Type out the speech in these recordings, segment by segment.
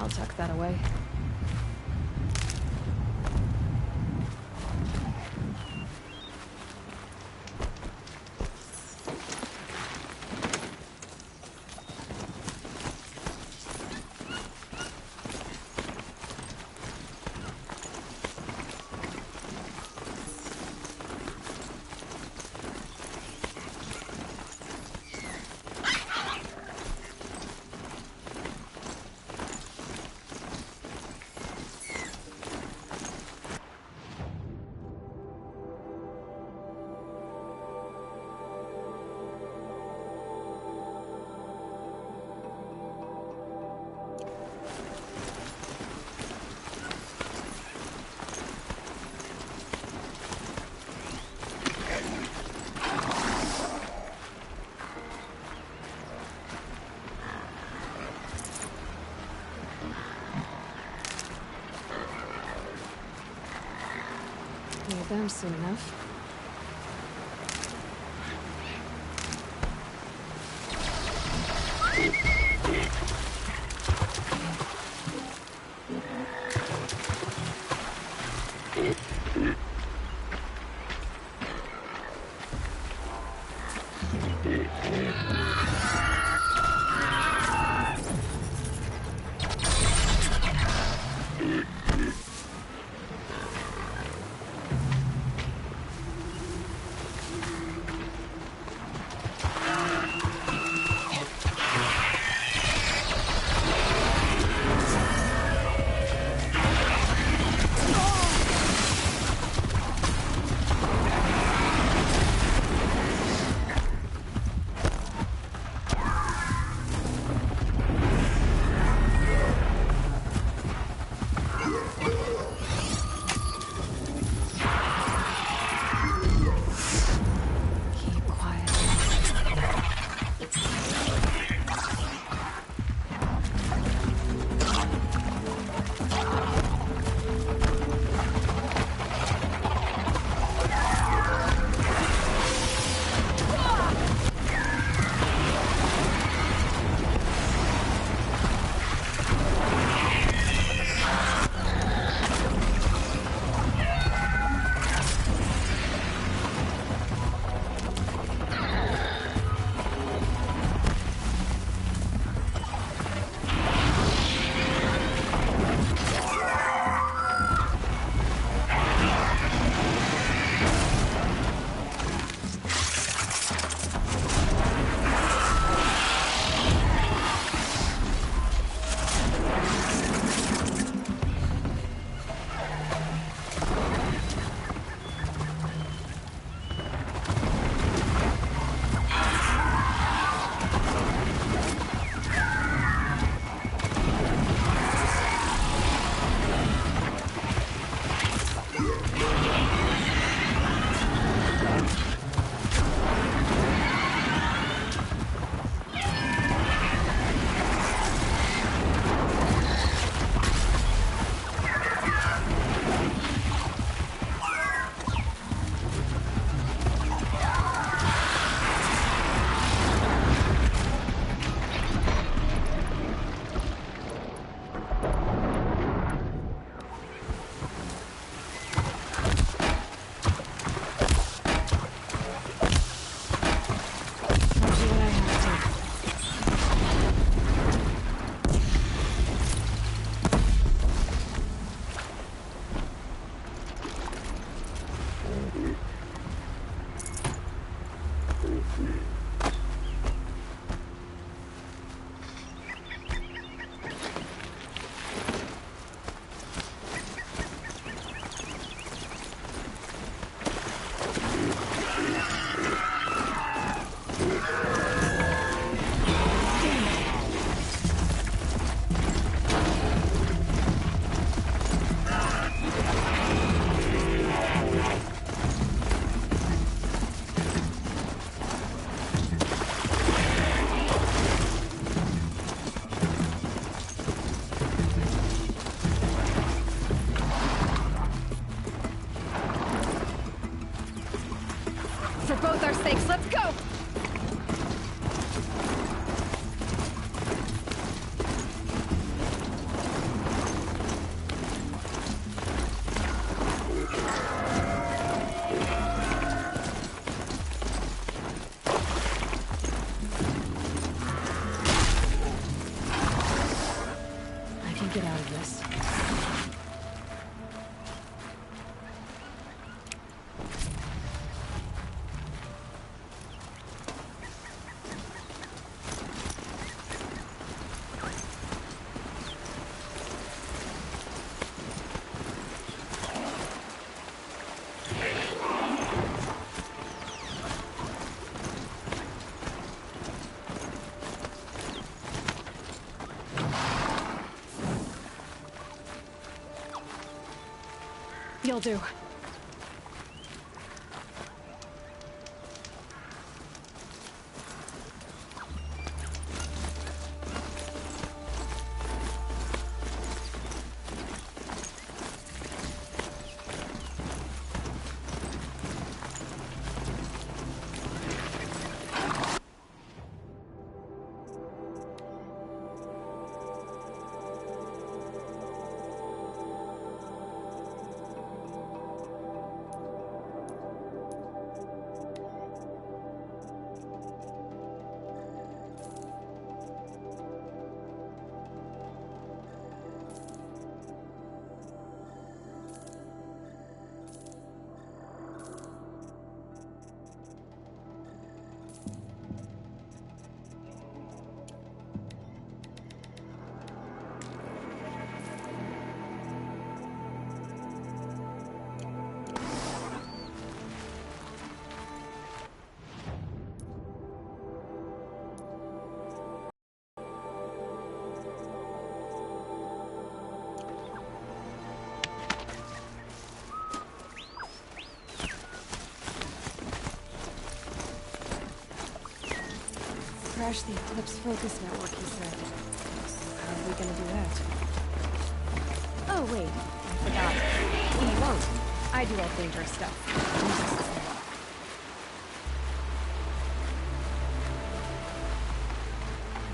I'll tuck that away. Need them soon enough. get out of this. You'll do. Crash the Eclipse focus network, he said. How are we gonna do that? Oh, wait. I forgot. He won't. I do all the dangerous stuff.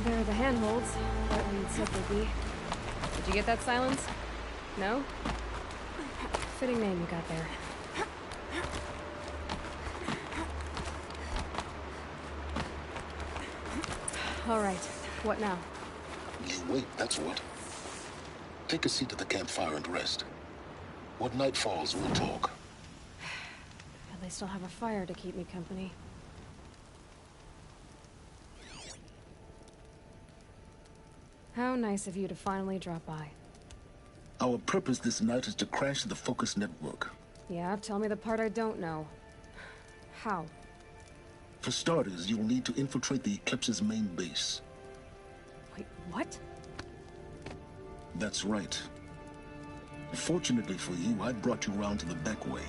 There are the handholds that Reed said they'd be. Did you get that, Silence? No? Fitting name you got there. All right. What now? You wait, that's what. Take a seat at the campfire and rest. When night falls, we'll talk. At least I'll have a fire to keep me company. How nice of you to finally drop by. Our purpose this night is to crash the focus network. Yeah, tell me the part I don't know. How? For starters, you'll need to infiltrate the Eclipse's main base. Wait, what? That's right. Fortunately for you, I brought you round to the back way.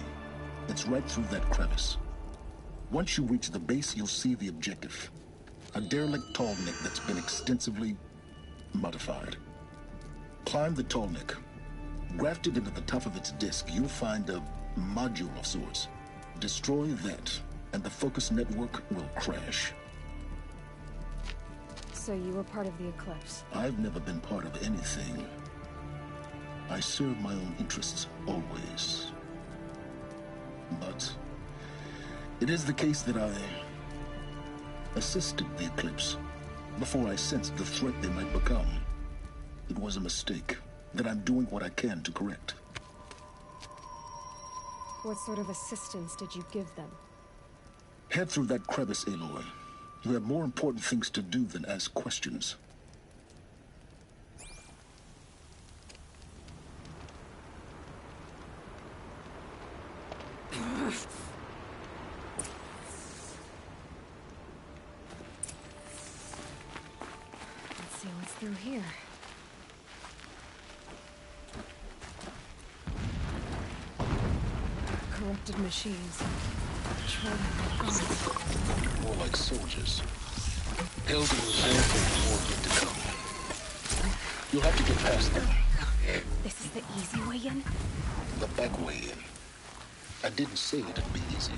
It's right through that crevice. Once you reach the base, you'll see the objective. A derelict tall neck that's been extensively modified. Climb the tall neck. Grafted into the top of its disk, you'll find a module of sorts. Destroy that, and the focus network will crash. So you were part of the Eclipse? I've never been part of anything. I serve my own interests, always. But it is the case that I assisted the Eclipse before I sensed the threat they might become. It was a mistake that I'm doing what I can to correct. What sort of assistance did you give them? Head through that crevice, Aloy. You have more important things to do than ask questions. Let's see what's through here. Corrupted machines. More like soldiers. Held in reserve for war yet to come. You'll have to get past them. This is the easy way in? The back way in. I didn't say it'd be easy.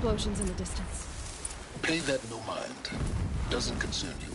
explosions in the distance. Pay that no mind. Doesn't concern you.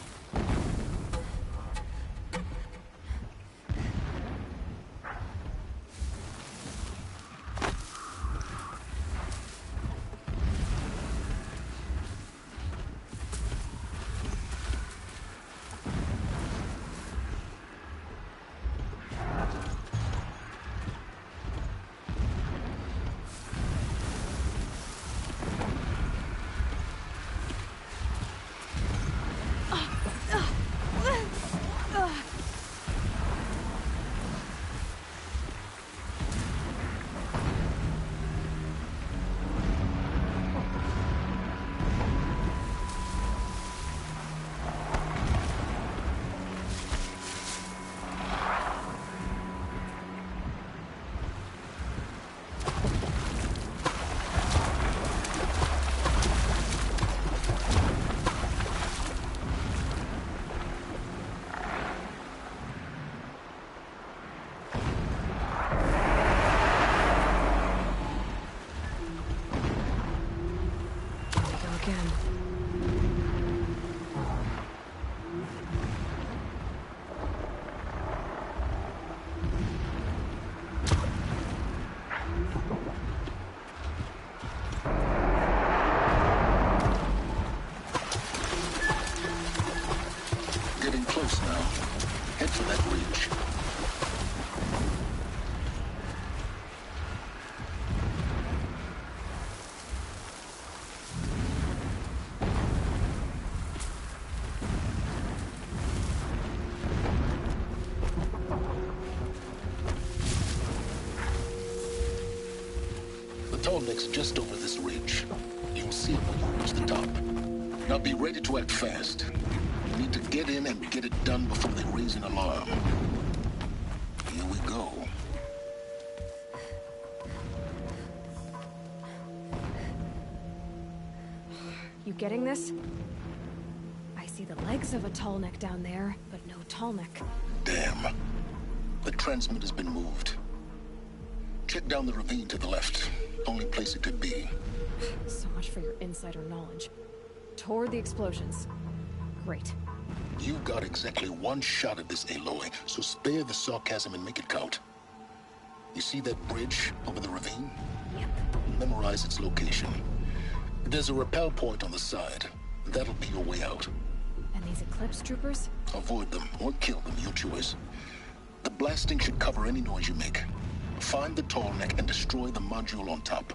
Getting close now. Head for that ridge. The tall neck's just over this ridge. You'll see it when you reach the top. Now be ready to act fast. You need to get in and get it done before they raise an alarm. Here we go. You getting this? I see the legs of a tall neck down there, but no tall neck. Damn. The transmitter's been moved. Check down the ravine to the left. Only place it could be. So much for your insider knowledge. Toward the explosions. Great. You've got exactly one shot at this, Aloy, so spare the sarcasm and make it count. You see that bridge over the ravine? Yep. Memorize its location. There's a rappel point on the side. That'll be your way out. And these Eclipse troopers? Avoid them or kill them, your choice. The blasting should cover any noise you make. Find the tall neck and destroy the module on top.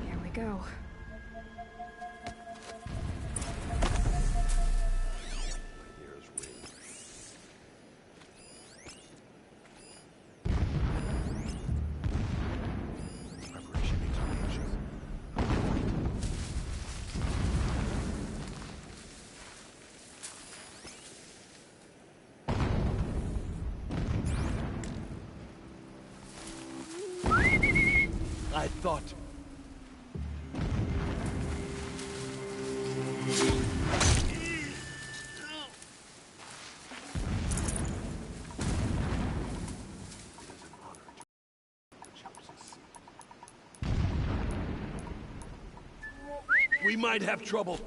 Here we go. I thought... We might have trouble.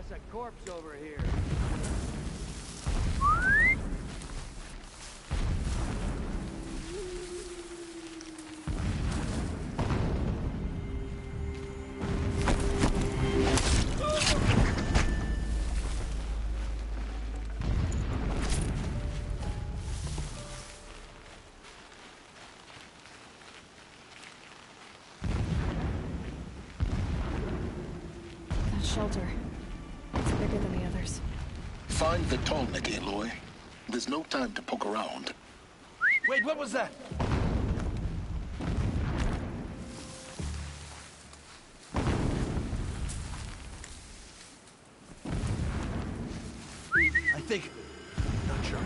That's a corpse over here. Shelter. It's bigger than the others. Find the Tallneck, Aloy. There's no time to poke around. Wait, what was that? I think... Not sure.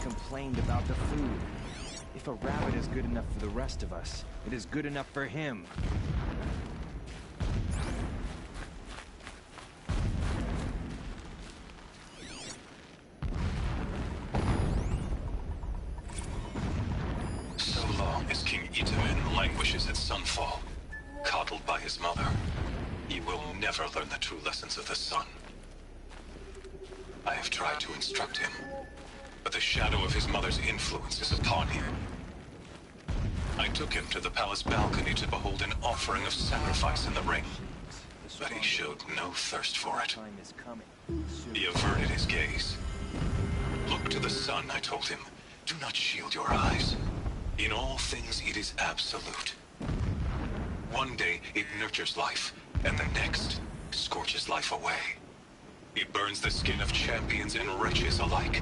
Complained about the food. If a rabbit is good enough for the rest of us, it is good enough for him. So long as King Itamen languishes at Sunfall, coddled by his mother, he will never learn the true lessons of the sun. I have tried to instruct him, but the shadow of his mother's influence is upon him. I took him to the palace balcony to behold an offering of sacrifice in the ring, but he showed no thirst for it. Time is coming. He averted his gaze. Look to the sun, I told him. Do not shield your eyes. In all things, it is absolute. One day, it nurtures life, and the next, scorches life away. It burns the skin of champions and wretches alike.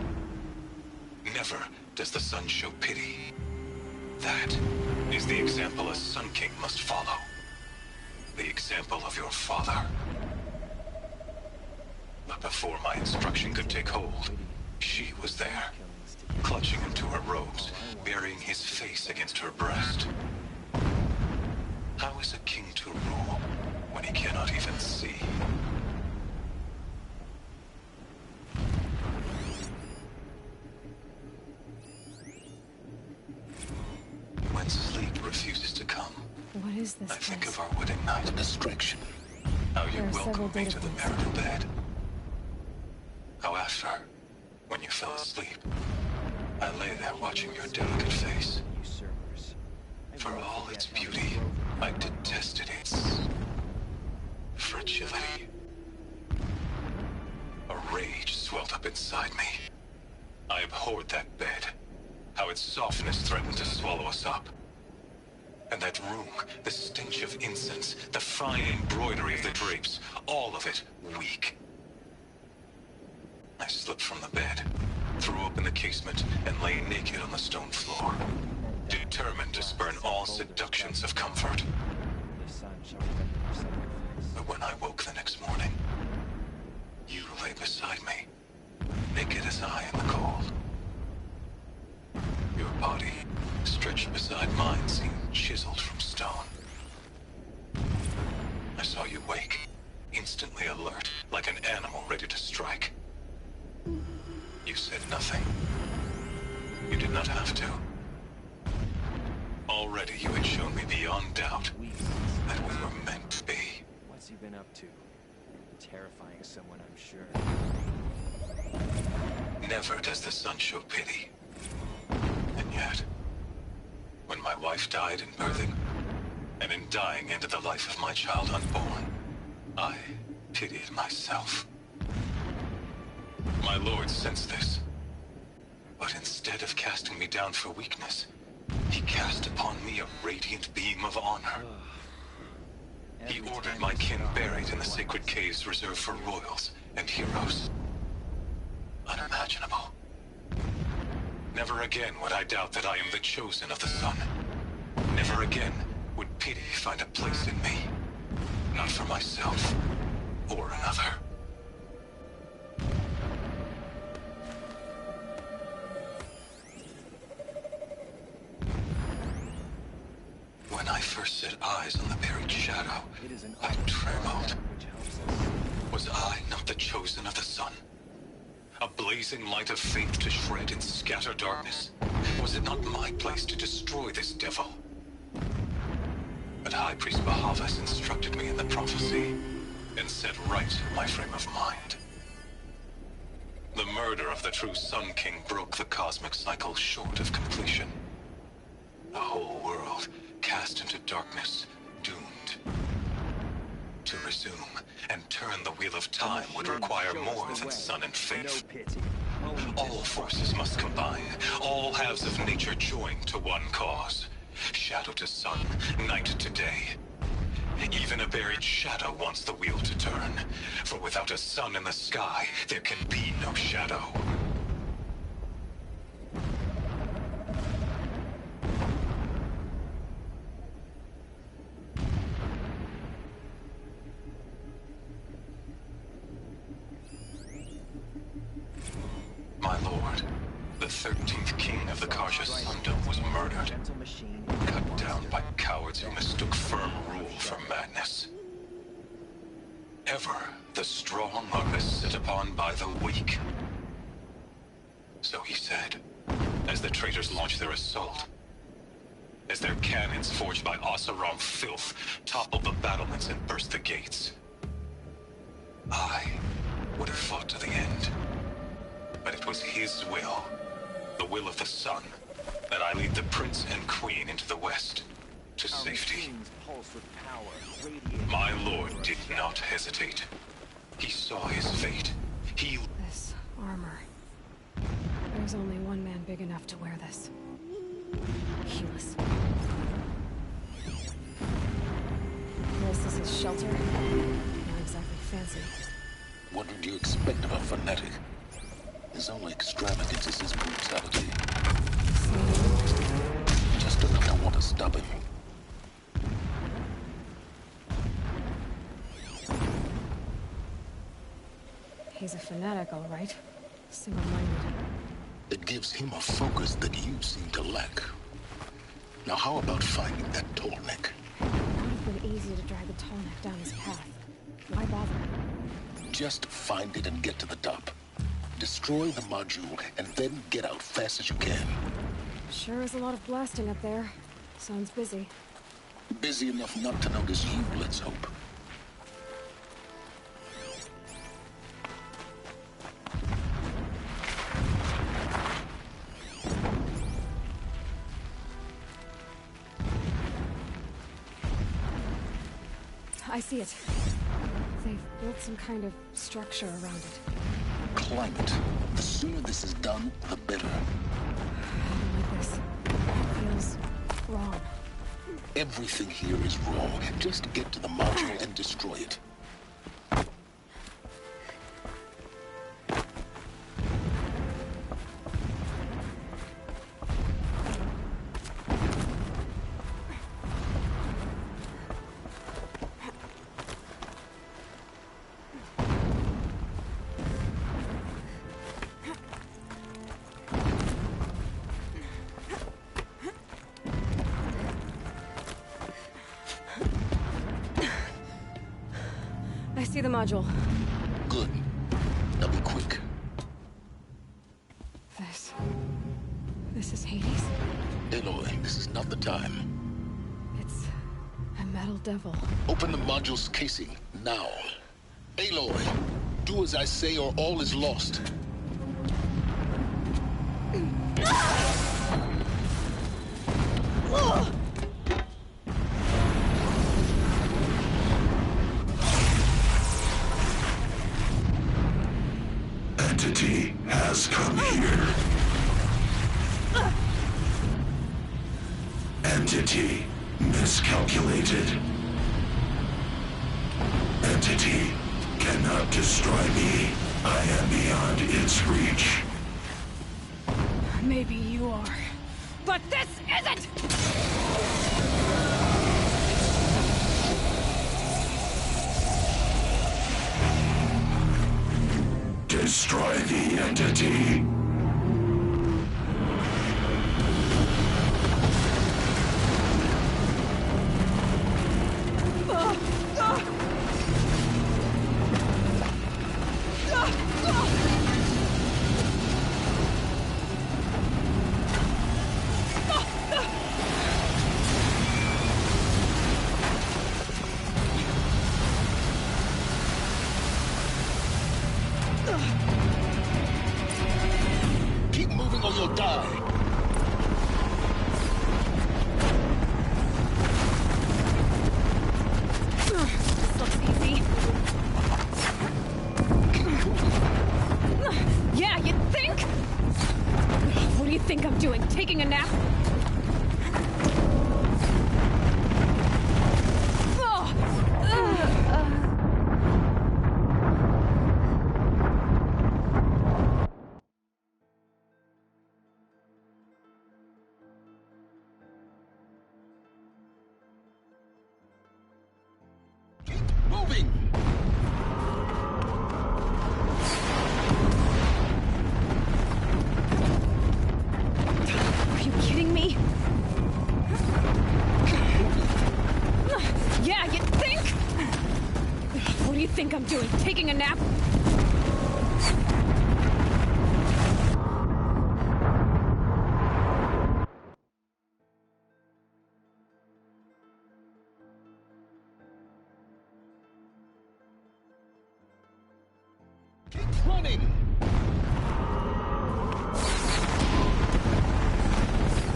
Never does the sun show pity. That is the example a Sun King must follow. The example of your father. But before my instruction could take hold, she was there, clutching him to her robes, burying his face against her breast. How is a king to rule when he cannot even see? When sleep refuses to come, What is this I think place? of our wedding night. A distraction. How you There are several welcomed me to the data points. marital bed. How after, when you fell asleep, I there watching your delicate face. Usurpers. I For won't all forget its how they beauty, drove I detested its fragility. A rage swelled up inside me. I abhorred that bed, how its softness threatened to swallow us up. And that room, the stench of incense, the fine embroidery of the drapes, all of it weak. I slipped from the bed, threw open the casement, and lay naked on the stone floor, determined to spurn all seductions of comfort. the sun shall remember your sacrifice. But when I woke the next morning, you lay beside me, naked as I in the cold. Your body, stretched beside mine, seemed chiseled from stone. I saw you wake, instantly alert, like an animal ready to strike. You said nothing. You did not have to. Already you had shown me beyond doubt that we were meant to be. What's he been up to? Terrifying someone, I'm sure. Never does the sun show pity. And yet, when my wife died in birthing, and in dying ended the life of my child unborn, I pitied myself. My lord sensed this, but instead of casting me down for weakness, he cast upon me a radiant beam of honor. He ordered my kin buried in the sacred caves reserved for royals and heroes. Unimaginable. Never again would I doubt that I am the chosen of the sun. Never again would pity find a place in me. Not for myself or another. When I first set eyes on the buried shadow, It is an I art trembled. which helps us. Was I not the chosen of the sun? A blazing light of faith to shred and scatter darkness? Was it not my place to destroy this devil? But High Priest Bahavas instructed me in the prophecy, and set right my frame of mind. The murder of the true Sun King broke the cosmic cycle short of completion. The whole world cast into darkness, doomed. To resume and turn the wheel of time would require more than sun and faith. No pity. Only All forces must combine, all halves of nature join to one cause. Shadow to sun, night to day. Even a buried shadow wants the wheel to turn, for without a sun in the sky, there can be no shadow. My lord, the 13th king of the Karja Sundom was murdered, gentle machine. cut down by cowards who mistook firm rule for madness. Ever the strong are beset upon by the weak. So he said, as the traitors launched their assault. As their cannons forged by Oseram filth toppled the battlements and burst the gates. I would have fought to the end. But it was his will, the will of the sun, that I lead the prince and queen into the west, to Our safety. machines pulse with power, radiating My lord did not hesitate. He saw his fate. He... This armor. There's only one man big enough to wear this. Helis. This is his shelter. Not exactly fancy. What would you expect of a fanatic? His only extravagance is his brutality. Just enough to want to stop him. He's a fanatic, all right. Single-minded. It gives him a focus that you seem to lack. Now how about finding that tall neck? It would have been easy to drag the tall neck down his path. Why bother? Just find it and get to the top. Destroy the module, and then get out fast as you can. Sure is a lot of blasting up there. Sounds busy. Busy enough not to notice you, let's hope. I see it. They've built some kind of structure around it. Climate. The sooner this is done, the better. I don't like this. It feels wrong. Everything here is wrong. Just get to the module and destroy it. I see the module. Good. Now be quick. This is Hades? Aloy, this is not the time. It's a metal devil. Open the module's casing, now. Aloy, do as I say or all is lost. Entity has come here. Entity miscalculated. Entity cannot destroy me. I am beyond its reach. Maybe you are. But this isn't! Destroy the entity. Keep moving or you'll die. This looks easy. Keep moving. Yeah, you think? What do you think I'm doing? Taking a nap? Keep moving. Are you kidding me? Yeah, you think? What do you think I'm doing? Taking a nap? Keep running.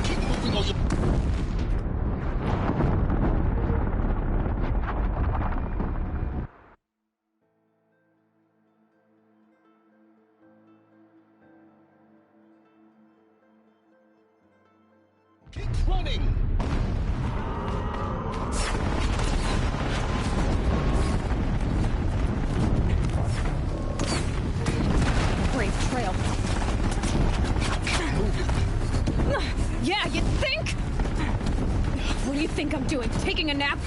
Keep moving or you... Keep running. Brave trail. Yeah, you think? What do you think I'm doing? Taking a nap?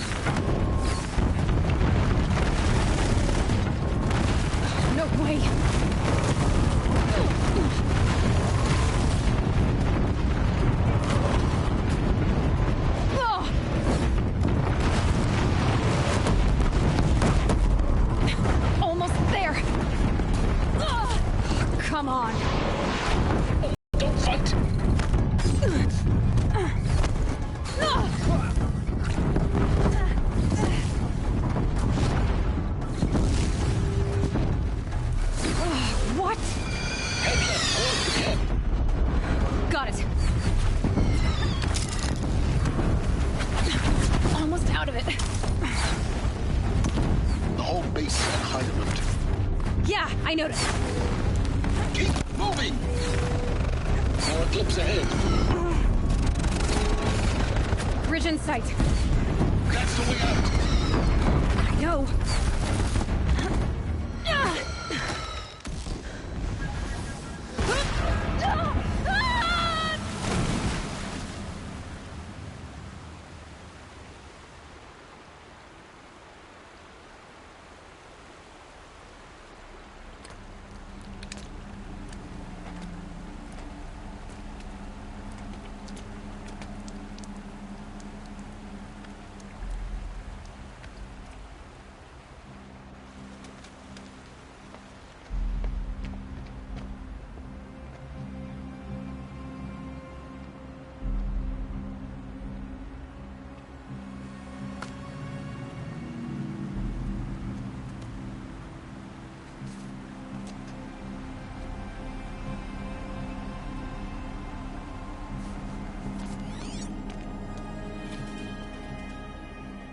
No way. Almost there. Come on. Don't fight. I noticed. Keep moving! More eclipse ahead. Bridge in sight. That's the way out. I know.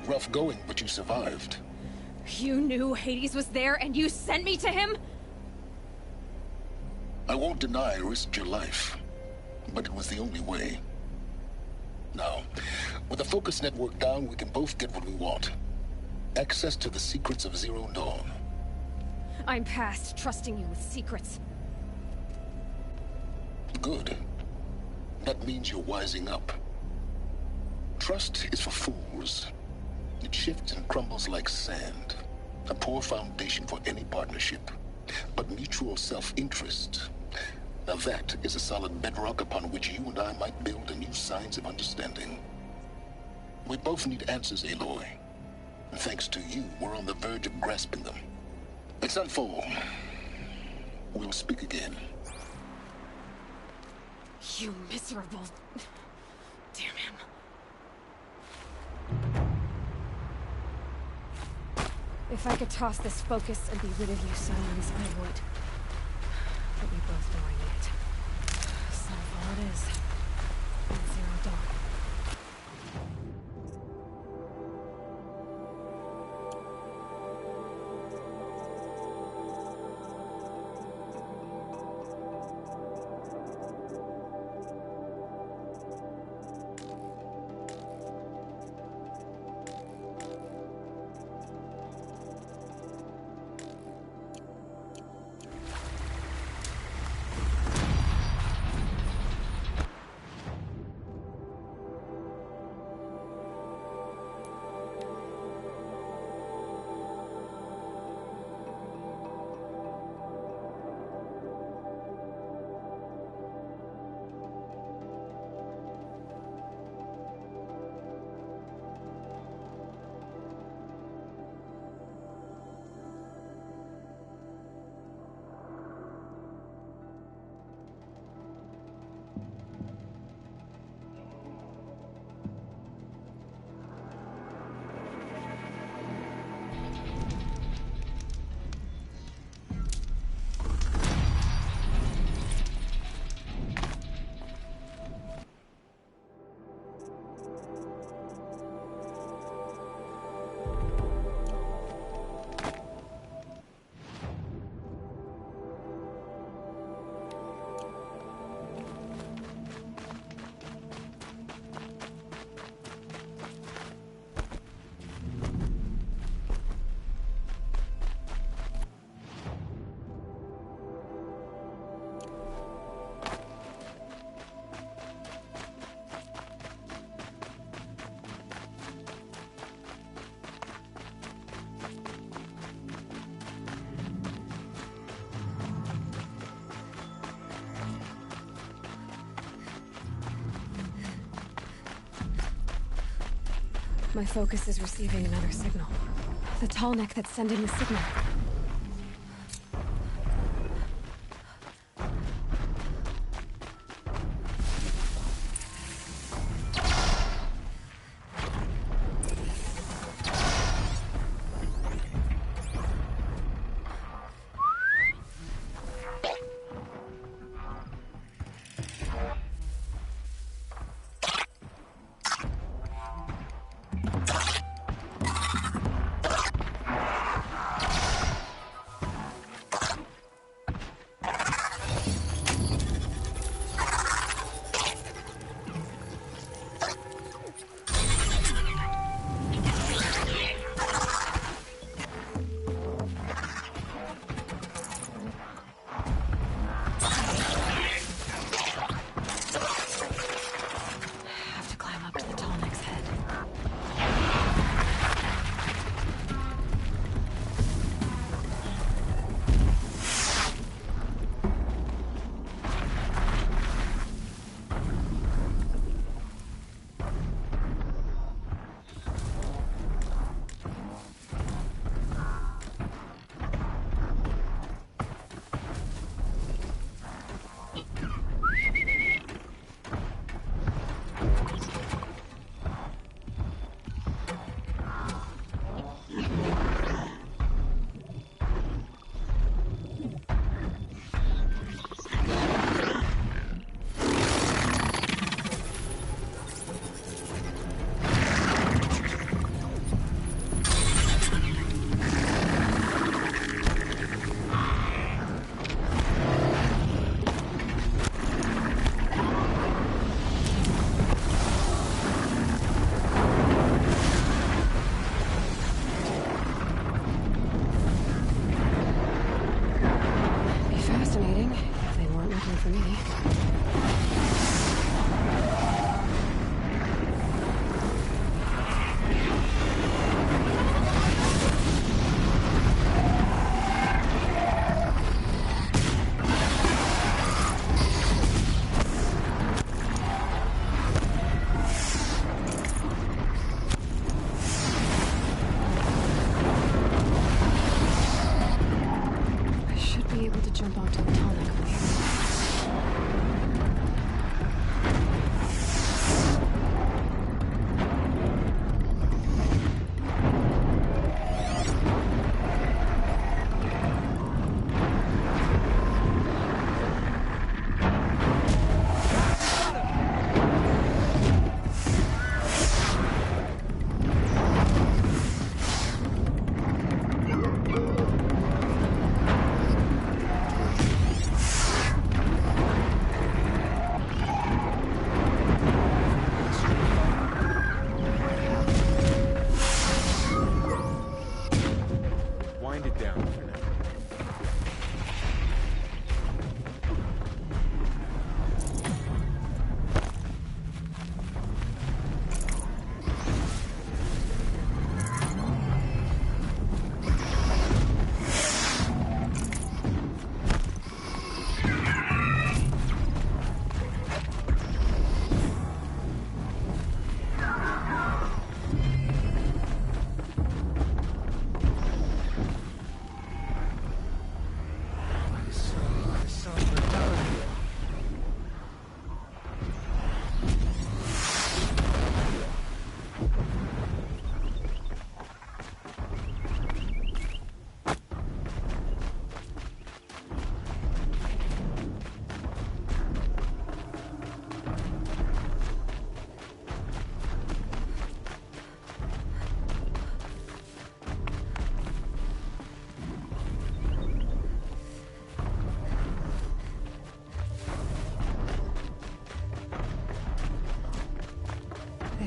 Rough going, but you survived. You knew Hades was there and you sent me to him? I won't deny I risked your life, but it was the only way. Now, with the focus network down, we can both get what we want. Access to the secrets of Zero Dawn. I'm past trusting you with secrets. Good. That means you're wising up. Trust is for fools. It shifts and crumbles like sand. A poor foundation for any partnership. But mutual self-interest, now that is a solid bedrock upon which you and I might build a new science of understanding. We both need answers, Aloy. And thanks to you, we're on the verge of grasping them. It's unfold. We'll speak again. You miserable... Damn him. If I could toss this focus and be rid of you, Silence, I would. But we both know I need it. So all it is. And Zero Dawn. My focus is receiving another signal. The tall neck that's sending the signal.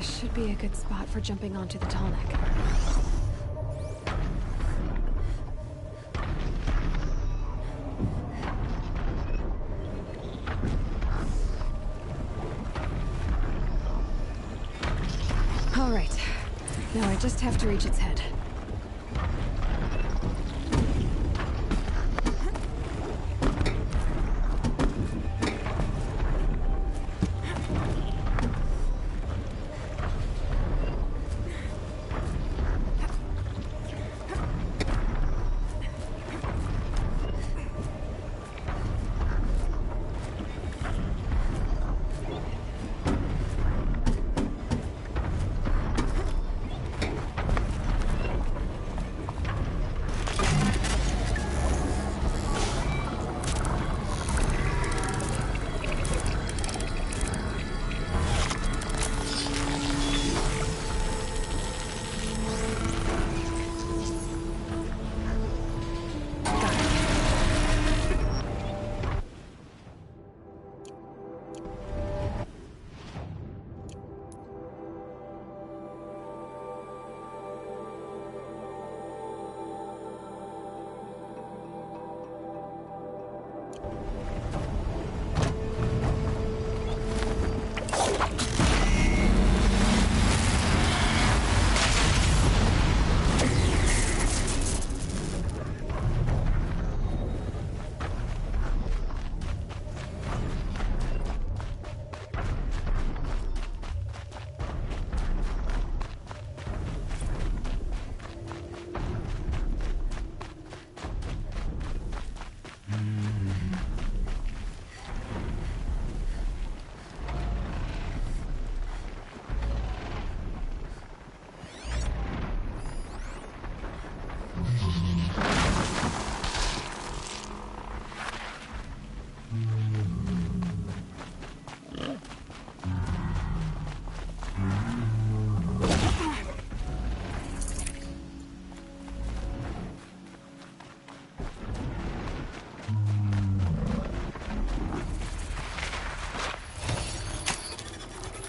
This should be a good spot for jumping onto the tall neck. All right. Now I just have to reach its head.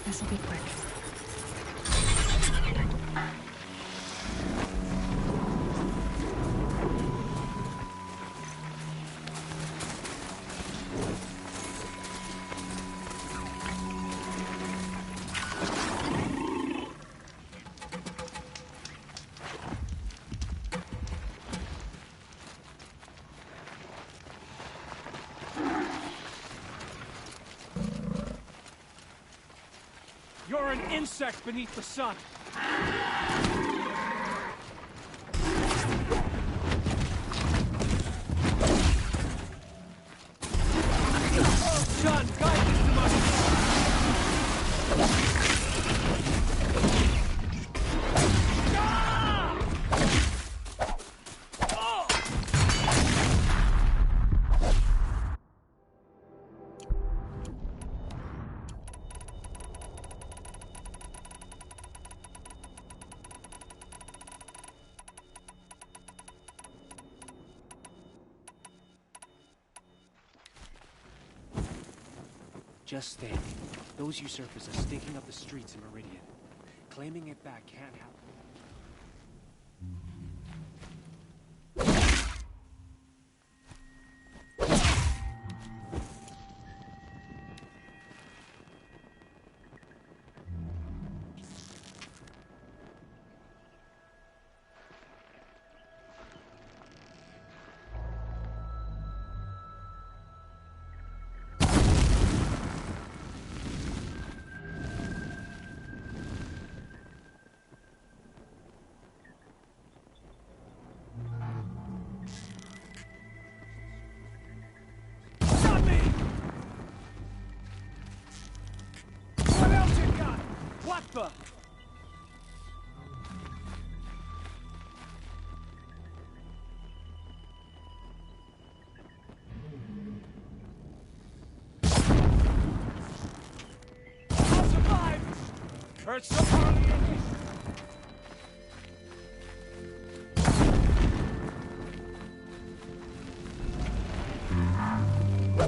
This'll be quick. You're an insect beneath the sun. John, guide this to my... Just think, those usurpers are stinking up the streets in Meridian. Claiming it back can't happen. What the? I'll survive! Hurts so hard.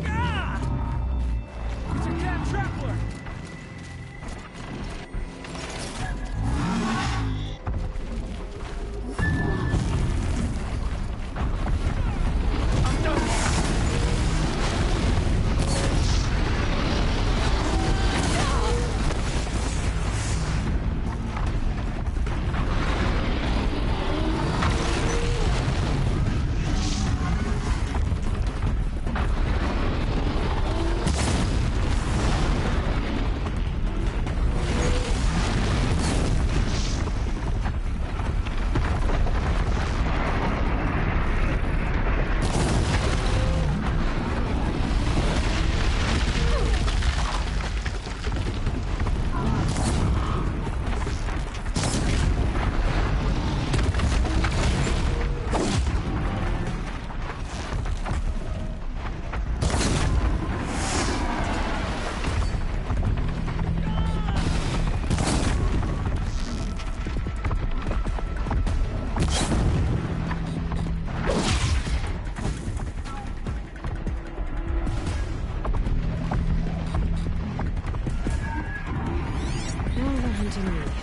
Ah! It's a damn traveler! to me.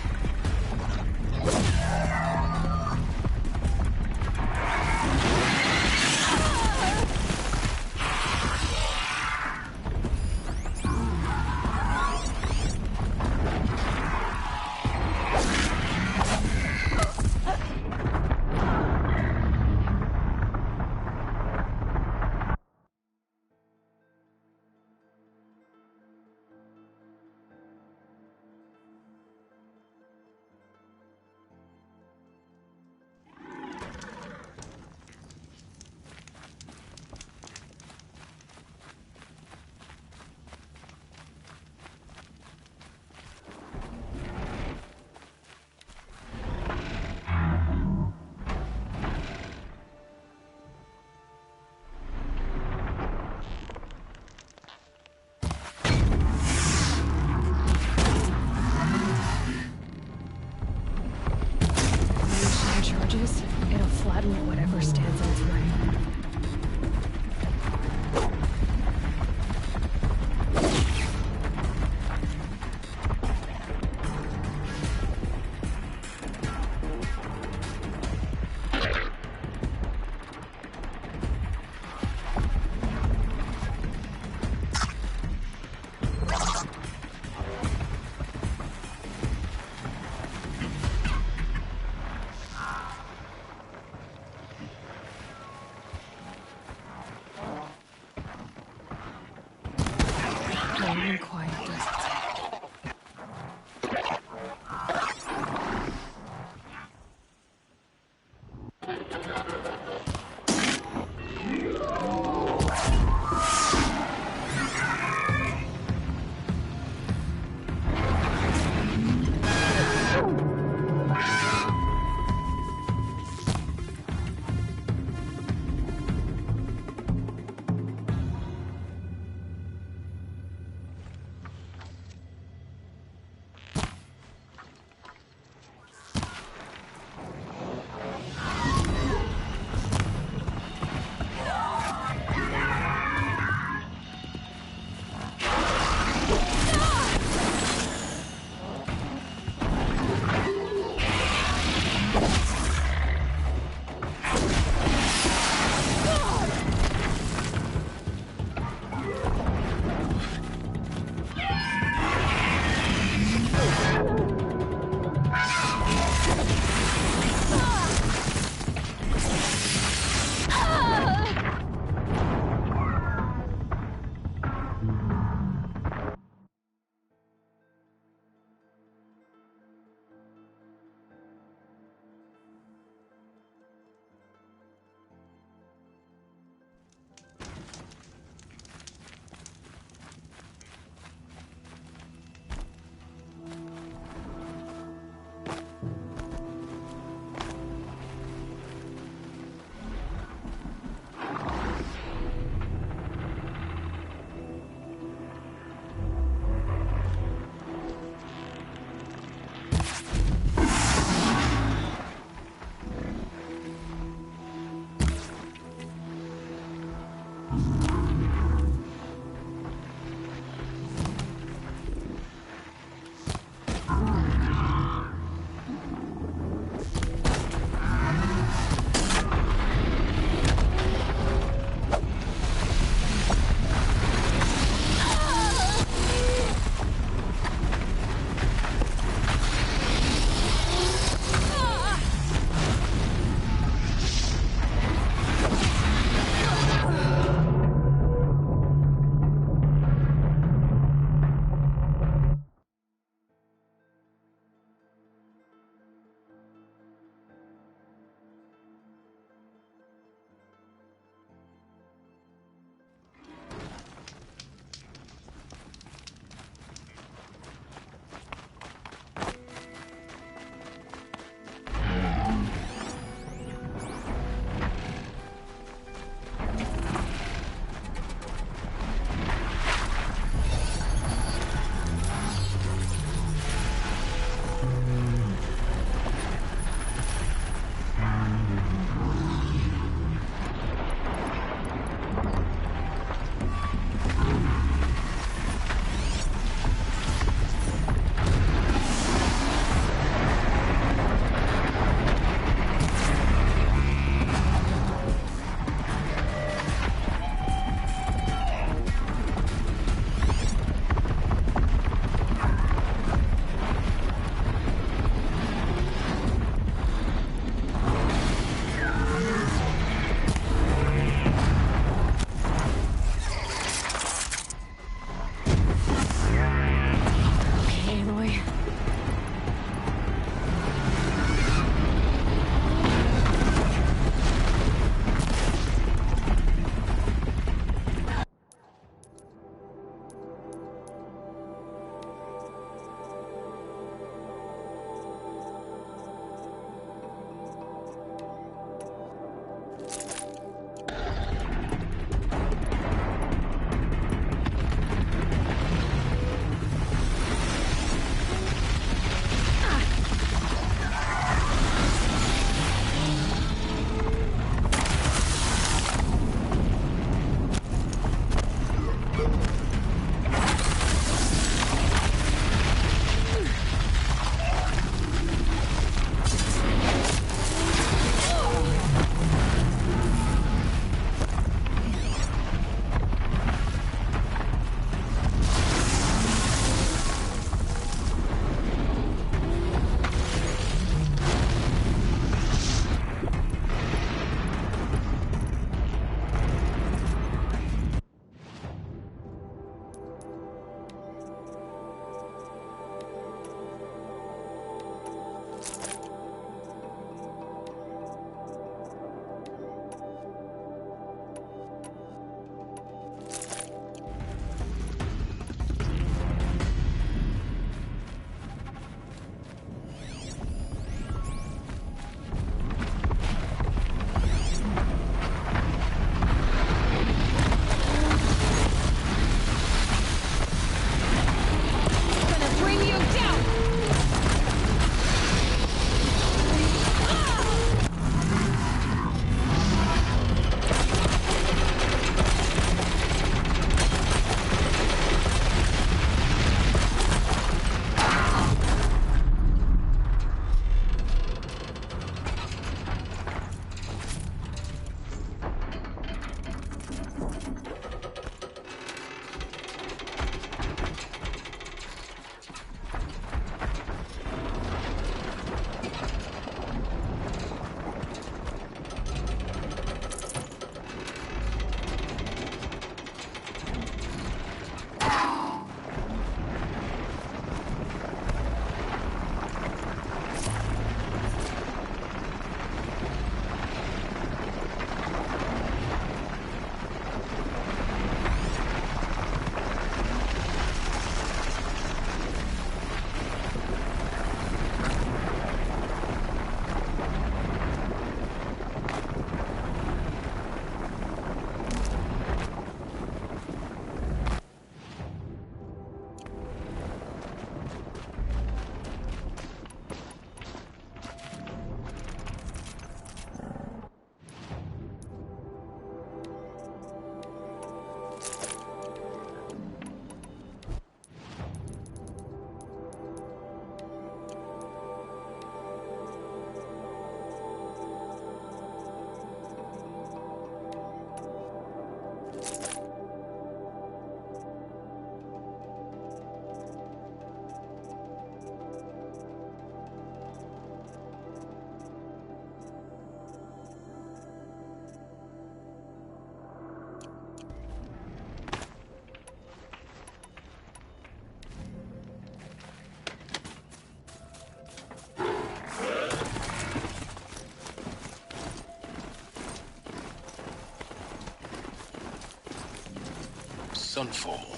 Sunfall.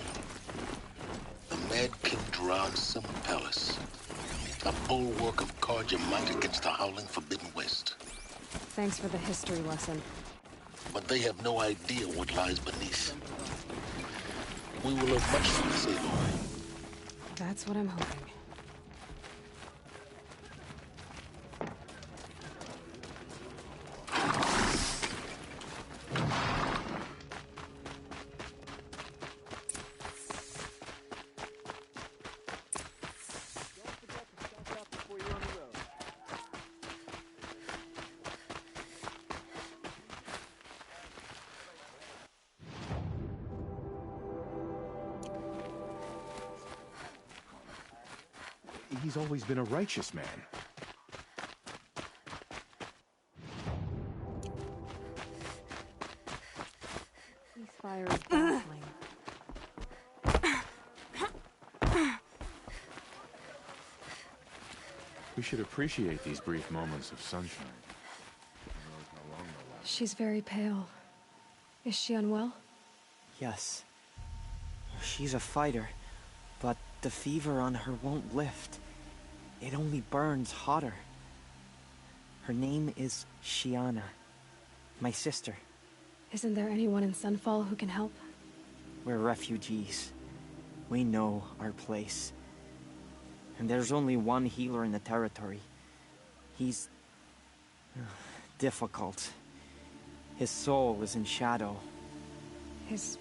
The Mad King Duran's summer palace. A bulwark of Carja might against the howling Forbidden West. Thanks for the history lesson. But they have no idea what lies beneath. We will learn much from this, Aloy. That's what I'm hoping. He's always been a righteous man. Ceasefire is baffling. We should appreciate these brief moments of sunshine. She's very pale. Is she unwell? Yes. She's a fighter, but the fever on her won't lift. It only burns hotter. Her name is Shiana, my sister. Isn't there anyone in Sunfall who can help? We're refugees. We know our place. And there's only one healer in the territory. He's difficult. His soul is in shadow. His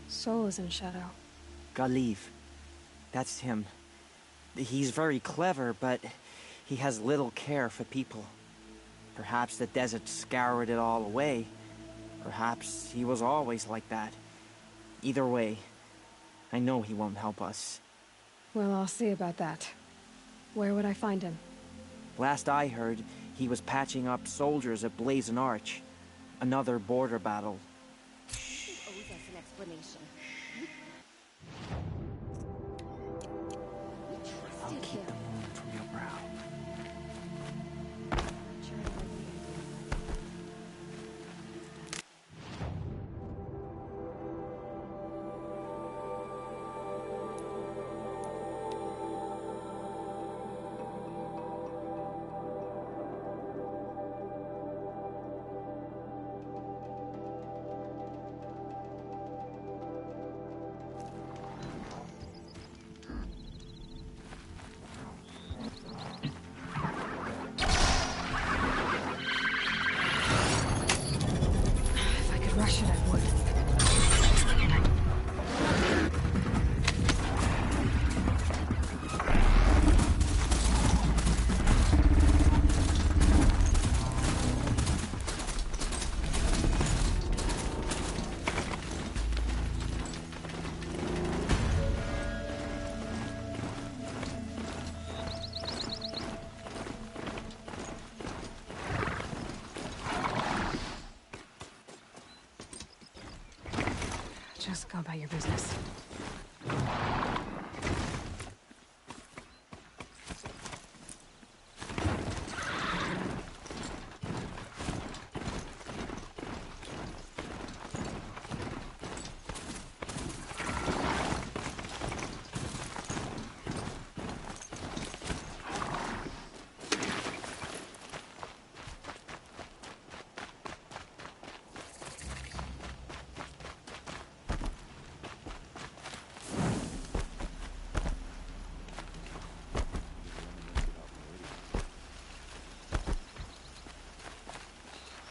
soul is in shadow. Galiv. That's him. He's very clever, but he has little care for people. Perhaps the desert scoured it all away. Perhaps he was always like that. Either way, I know he won't help us. Well, I'll see about that. Where would I find him? Last I heard, he was patching up soldiers at Blazon Arch. Another border battle. He owes us an explanation. I'll keep the moon from your brow. Rush it, I would. Just go about your business.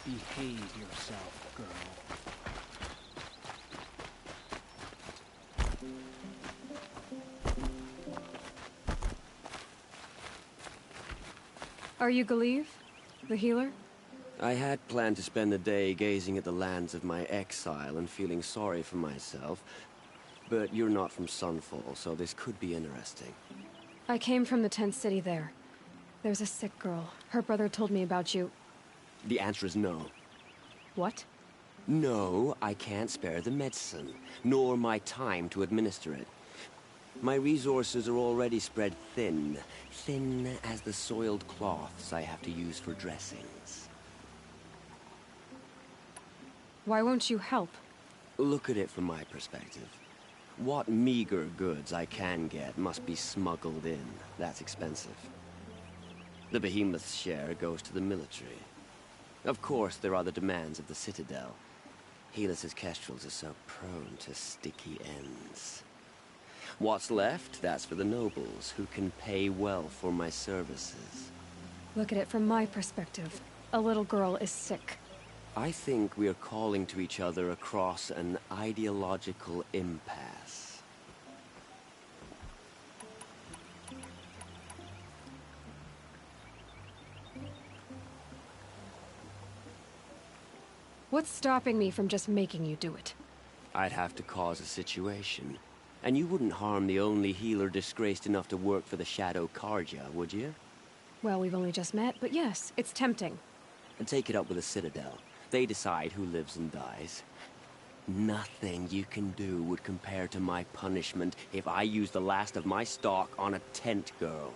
Behave yourself, girl. Are you Galiv? The healer? I had planned to spend the day gazing at the lands of my exile and feeling sorry for myself, but you're not from Sunfall, so this could be interesting. I came from the tent city there. There's a sick girl. Her brother told me about you. The answer is no. What? No, I can't spare the medicine, nor my time to administer it. My resources are already spread thin, thin as the soiled cloths I have to use for dressings. Why won't you help? Look at it from my perspective. What meager goods I can get must be smuggled in. That's expensive. The behemoth's share goes to the military. Of course, there are the demands of the Citadel. Helis's kestrels are so prone to sticky ends. What's left, that's for the nobles, who can pay well for my services. Look at it from my perspective. A little girl is sick. I think we are calling to each other across an ideological impasse. What's stopping me from just making you do it? I'd have to cause a situation. And you wouldn't harm the only healer disgraced enough to work for the Shadow Carja, would you? Well, we've only just met, but yes, it's tempting. And take it up with the Citadel. They decide who lives and dies. Nothing you can do would compare to my punishment if I use the last of my stock on a tent girl.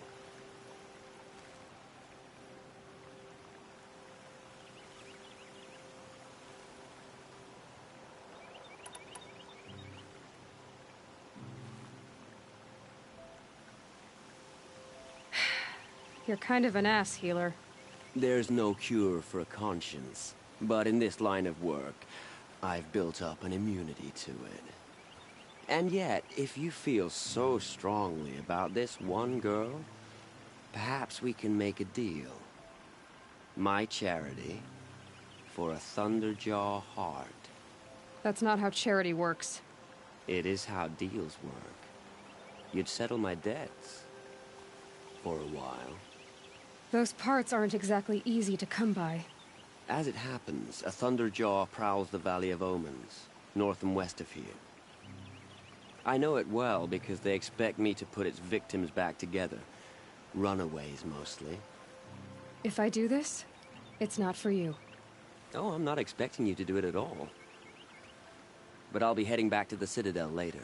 You're kind of an ass, healer. There's no cure for a conscience. But in this line of work, I've built up an immunity to it. And yet, if you feel so strongly about this one girl, perhaps we can make a deal. My charity for a Thunderjaw heart. That's not how charity works. It is how deals work. You'd settle my debts. For a while. Those parts aren't exactly easy to come by. As it happens, a Thunderjaw prowls the Valley of Omens, north and west of here. I know it well because they expect me to put its victims back together. Runaways, mostly. If I do this, it's not for you. Oh, I'm not expecting you to do it at all. But I'll be heading back to the Citadel later.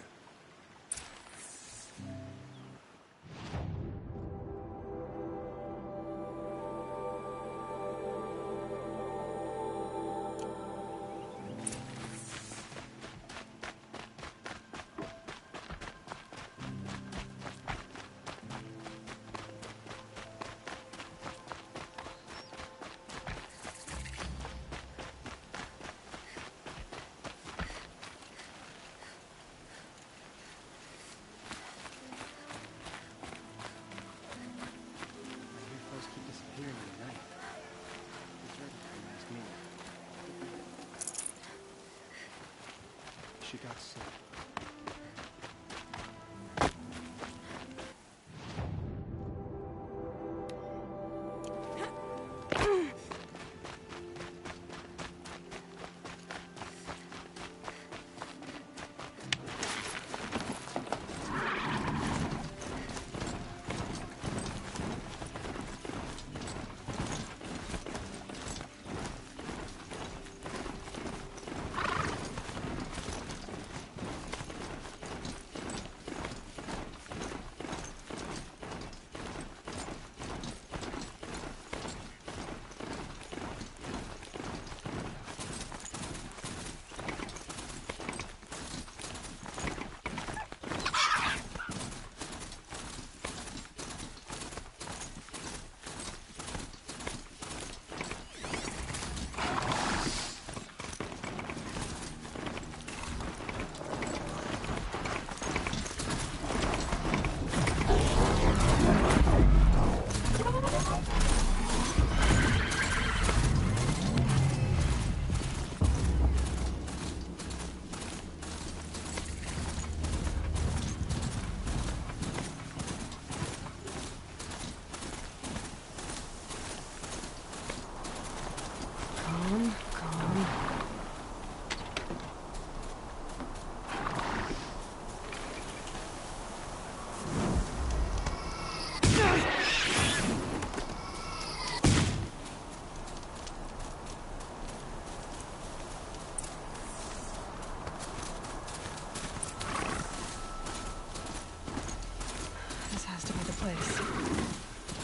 She got sick.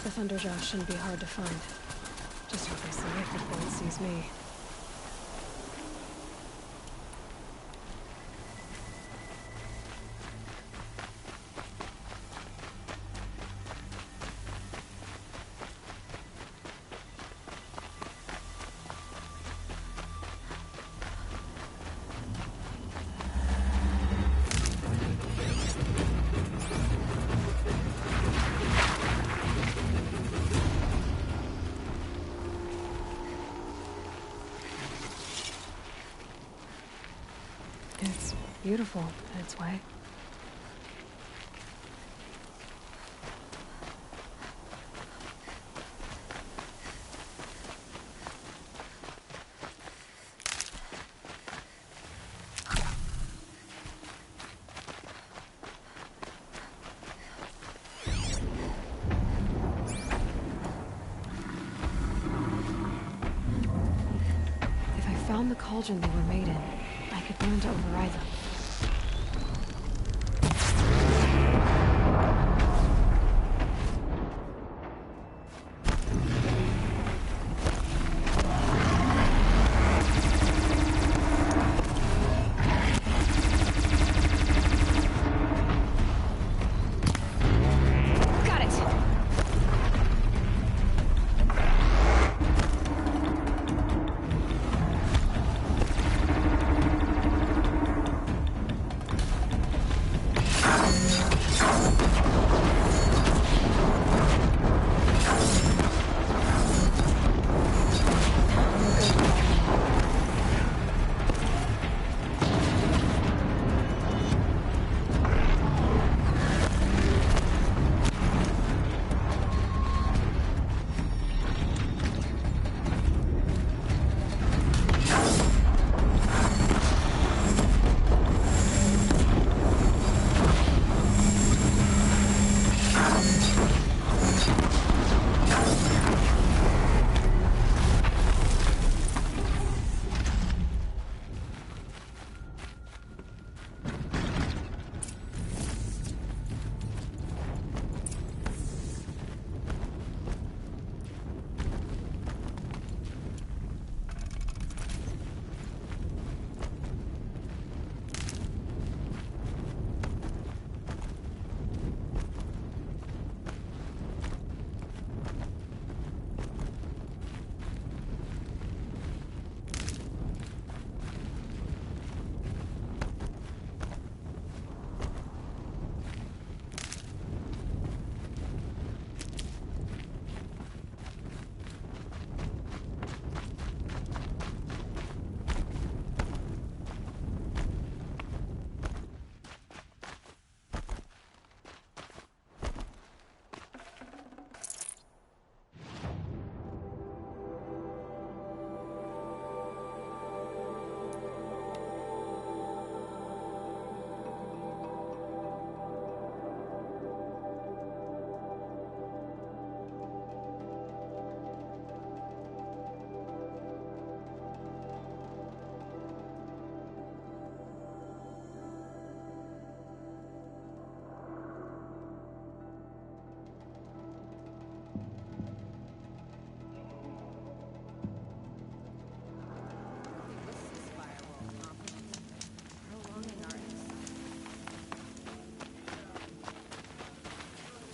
The Thunderjaw shouldn't be hard to find. Just hope I see it before it sees me. beautiful in its way. Found the cauldron they were made in. I could learn to override them.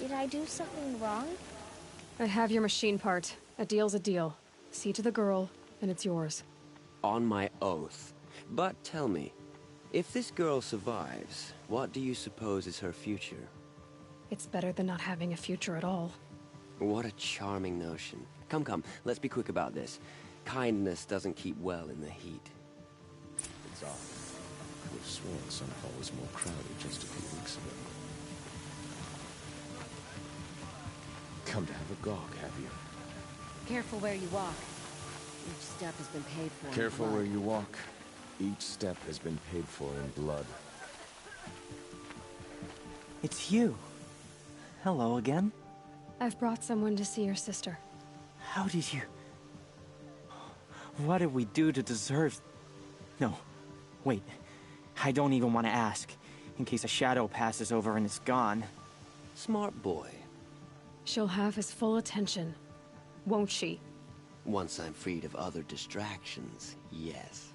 Did I do something wrong? I have your machine part. A deal's a deal. See to the girl, and it's yours. On my oath. But tell me, if this girl survives, what do you suppose is her future? It's better than not having a future at all. What a charming notion. Come, let's be quick about this. Kindness doesn't keep well in the heat. It's off. I could have sworn Sunfall was more crowded just a few weeks ago. Come to have a gawk, have you? Careful where you walk. Each step has been paid for. Careful where you walk. Each step has been paid for in blood. It's you. Hello again. I've brought someone to see your sister. How did you... What did we do to deserve... No. Wait. I don't even want to ask. In case a shadow passes over and it's gone. Smart boy. She'll have his full attention, won't she? Once I'm freed of other distractions, yes.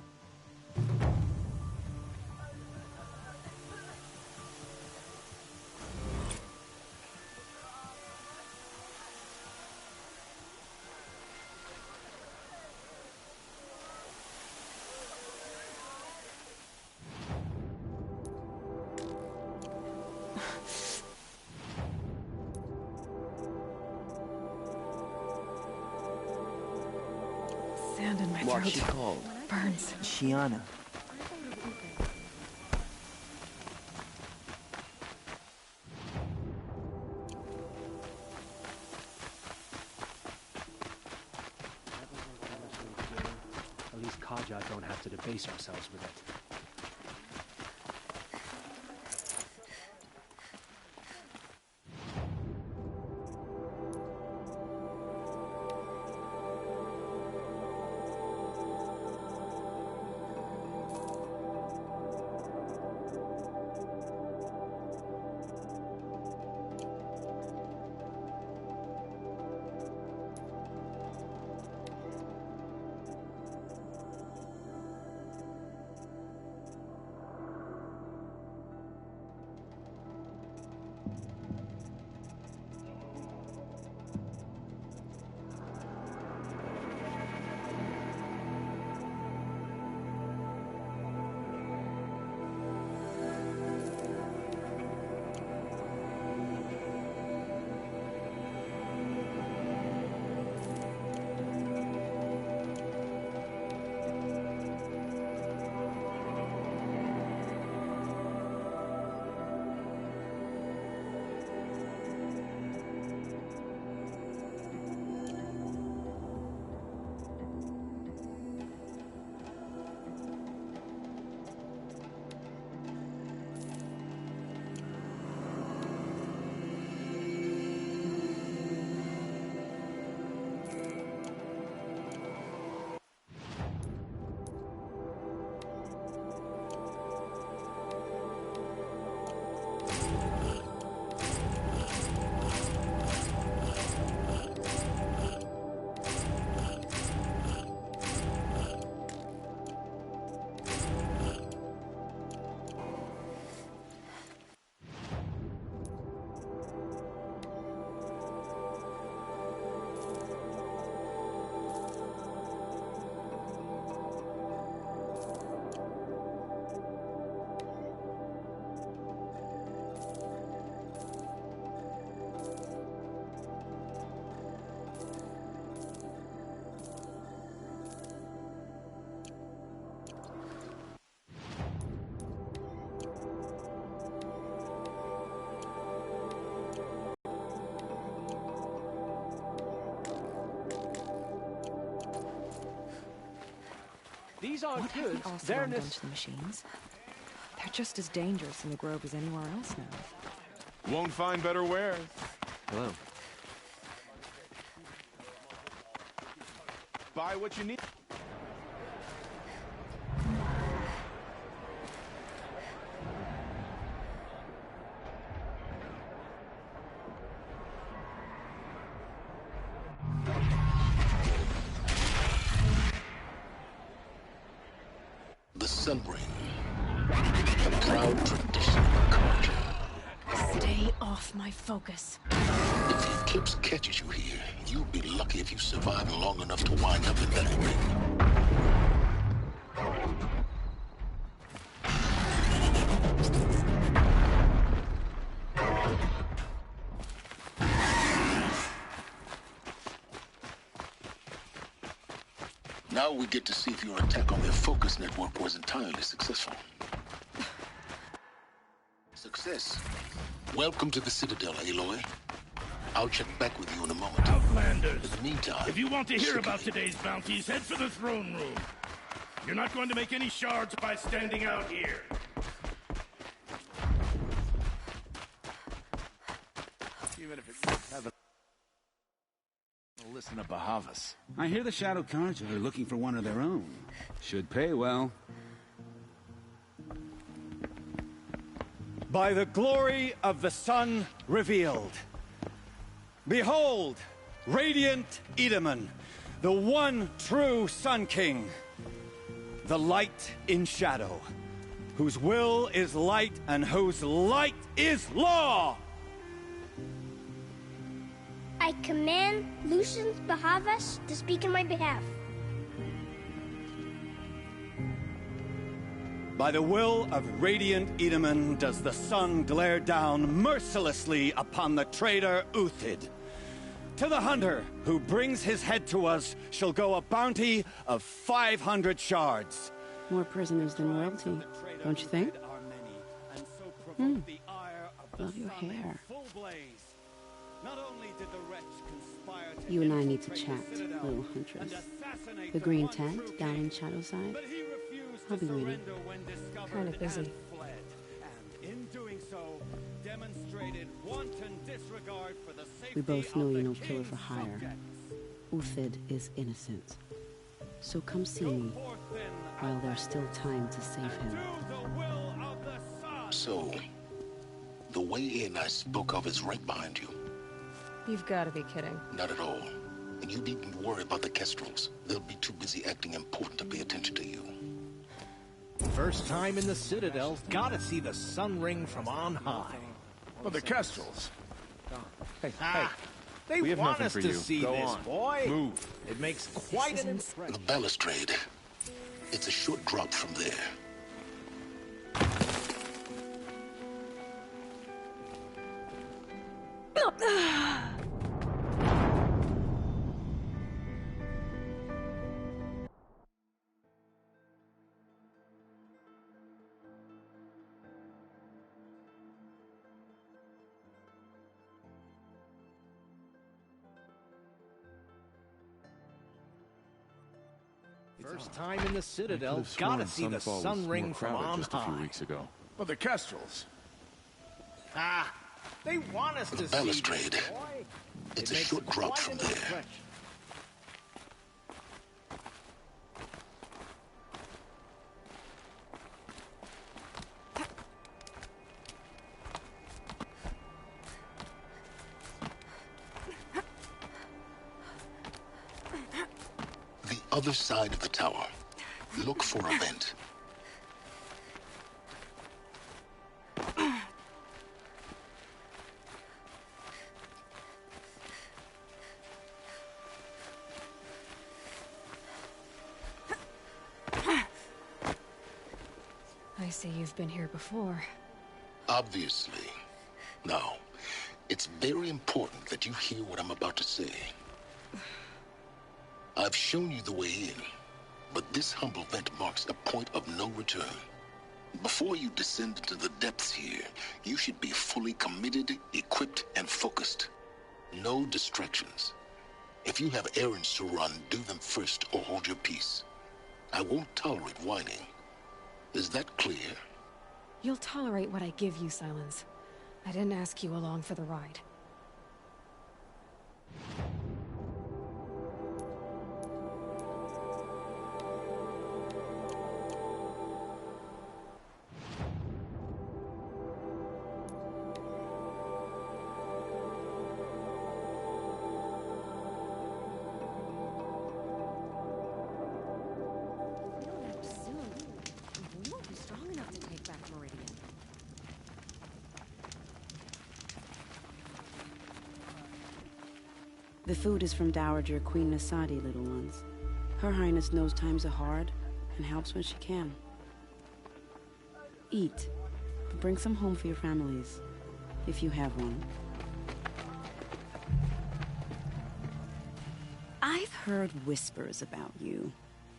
Sand in my What's throat. she called? Burns. Shiana. Raja don't have to debase ourselves with it. These aren't What have good. the They're Oseram done to the machines? They're just as dangerous in the Grove as anywhere else now. Won't find better wares. Hello. Buy what you need. The Sun Ring, a proud tradition of culture. Stay off my focus. If the eclipse catches you here, you'll be lucky if you survive long enough to wind up in that ring. Now we get to see if your attack on their focus network was entirely successful. Success. Welcome to the Citadel, Aloy. I'll check back with you in a moment. Outlanders, In the meantime, if you want to hear about sickening. today's bounties, head for the throne room. You're not going to make any shards by standing out here. Even if it doesn't listen to Bahavas. I hear the Shadow Cards are looking for one of their own. Should pay well. By the glory of the sun revealed. Behold, radiant Edaman, the one true Sun King. The light in shadow, whose will is light and whose light is law! I command Lucian Bahavas to speak in my behalf. By the will of radiant Edaman does the sun glare down mercilessly upon the traitor Uthid. To the hunter who brings his head to us shall go a bounty of 500 shards. More prisoners than royalty, don't you think? Love your hair. Not only did the wretch conspire to You and I need to infiltrate chat, the Citadel little and huntress. assassinate The the green one true tent down king, in Shadowside? but he refused I'll to be waiting. surrender when discovered Kinda busy. and fled. And in doing so, demonstrated wanton disregard for the safety We both know of you're the no killer for king's hire. subjects. Uthid is innocent. So come see me while there's still time to save him. So, the way in I spoke of is right behind you. You've got to be kidding. Not at all. And you needn't worry about the Kestrels. They'll be too busy acting important to pay attention to you. First time in the Citadel, gotta see the sun ring from on high. Well, the Kestrels. Hey, They we have want nothing us for to you. see Go this, on. boy. Move. It makes quite an impression. The balustrade. It's a short drop from there. First time in the Citadel, gotta see the sun ring from on just a few high. weeks ago. Well, the Kestrels. They want us The to see balustrade. this, boy. It's It a makes short drop quite from an there. impression. The other side of the tower. Look for a vent. I see you've been here before. Obviously. Now, it's very important that you hear what I'm about to say. I've shown you the way in, but this humble vent marks a point of no return. Before you descend into the depths here, you should be fully committed, equipped, and focused. No distractions. If you have errands to run, do them first or hold your peace. I won't tolerate whining. Is that clear? You'll tolerate what I give you, Silence. I didn't ask you along for the ride. The food is from Dowager Queen Nasadi, little ones. Her Highness knows times are hard and helps when she can. Eat, but bring some home for your families, if you have one. I've heard whispers about you.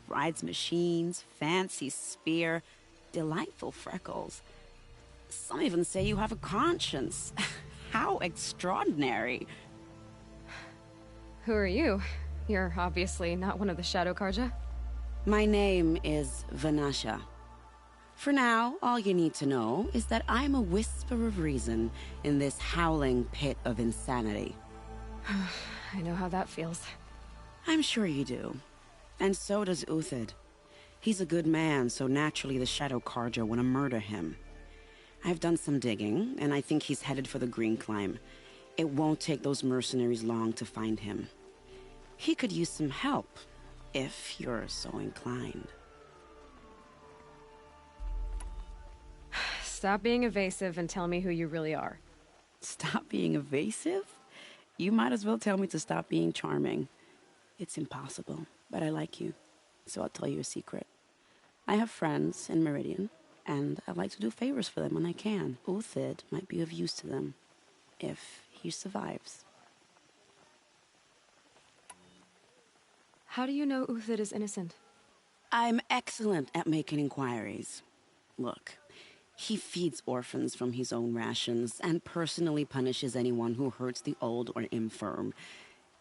Rides machines, fancy spear, delightful freckles. Some even say you have a conscience. How extraordinary. Who are you? You're obviously not one of the Shadow Karja. My name is Vanasha. For now, all you need to know is that I'm a whisper of reason in this howling pit of insanity. I know how that feels. I'm sure you do. And so does Uthid. He's a good man, so naturally the Shadow Karja want to murder him. I've done some digging, and I think he's headed for the Green Climb. It won't take those mercenaries long to find him. He could use some help, if you're so inclined. Stop being evasive and tell me who you really are. Stop being evasive? You might as well tell me to stop being charming. It's impossible, but I like you, so I'll tell you a secret. I have friends in Meridian, and I like to do favors for them when I can. Uthid might be of use to them, if he survives. How do you know Uthid is innocent? I'm excellent at making inquiries. Look, He feeds orphans from his own rations and personally punishes anyone who hurts the old or infirm.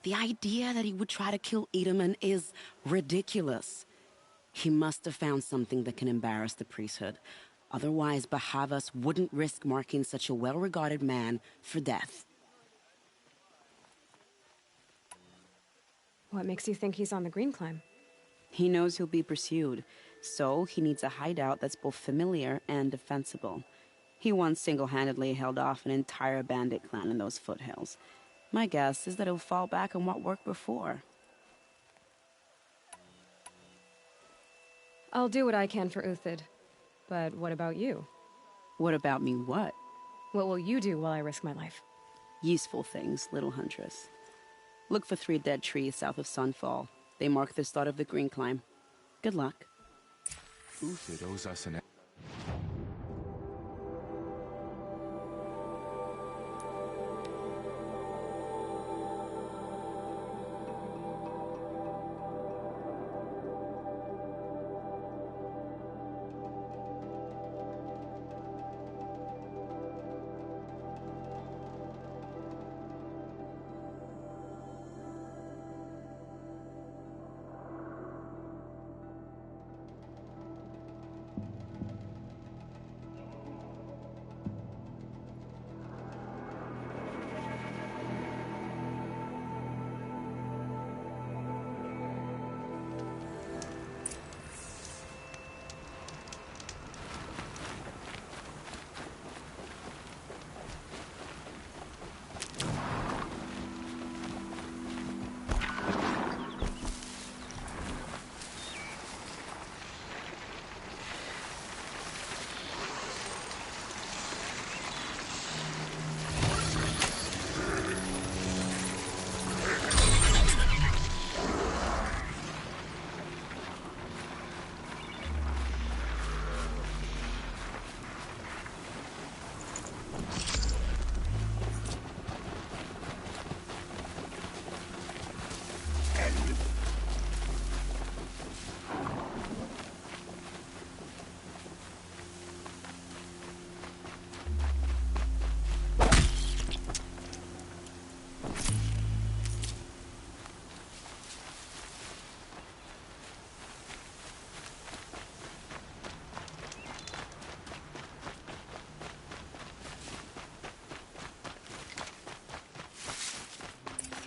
The idea that he would try to kill Edelman is ridiculous. He must have found something that can embarrass the priesthood. Otherwise, Bahavas wouldn't risk marking such a well-regarded man for death. What makes you think he's on the Green Climb? He knows he'll be pursued, so he needs a hideout that's both familiar and defensible. He once single-handedly held off an entire bandit clan in those foothills. My guess is that he'll fall back on what worked before. I'll do what I can for Uthid. But what about you? What about me what? What will you do while I risk my life? Useful things, little huntress. Look for 3 dead trees south of Sunfall. They mark the start of the Green Climb. Good luck. Uthid owes us an...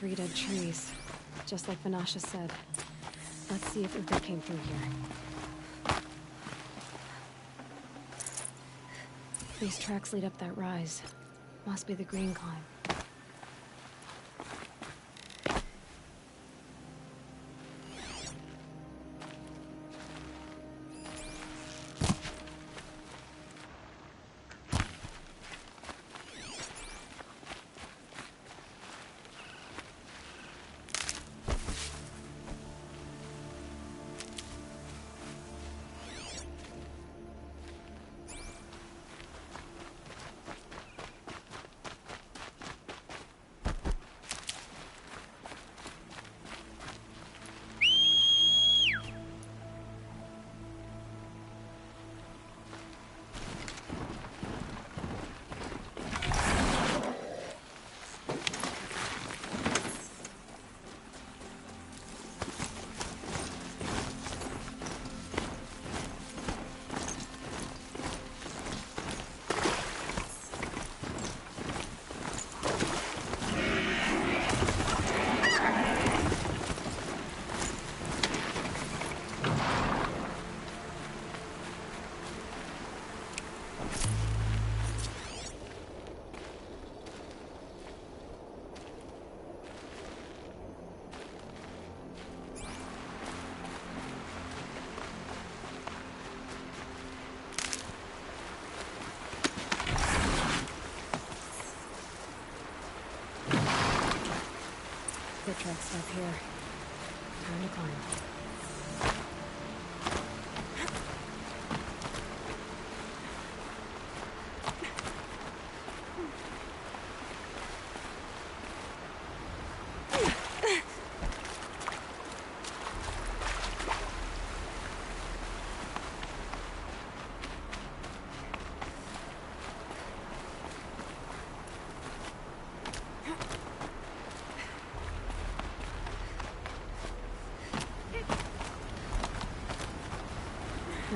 Three dead trees, just like Vanasha said. Let's see if Uthid came through here. These tracks lead up that rise. Must be the Green Climb. The tracks stop here. Time to climb.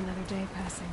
another day passing.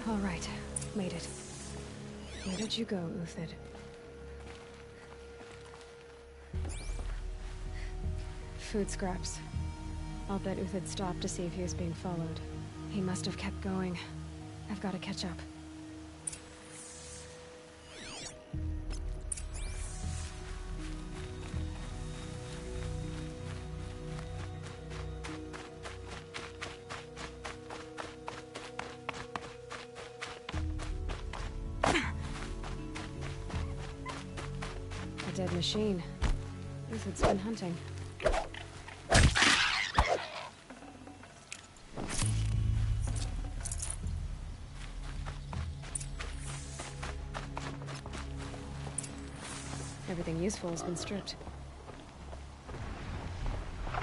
All right, made it. Where did you go, Uthid? Food scraps. I'll bet Uthid stopped to see if he was being followed. He must have kept going. I've got to catch up. Dead machine. Uthid's been hunting. Everything useful has been stripped.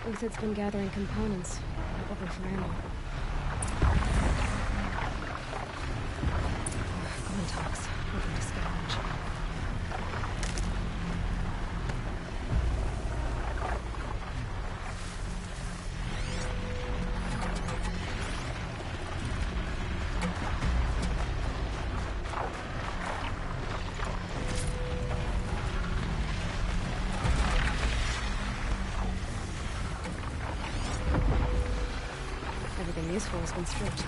Uthid's been gathering components, probably for ammo. Glintox, looking to scavenge. Everything useful has been stripped.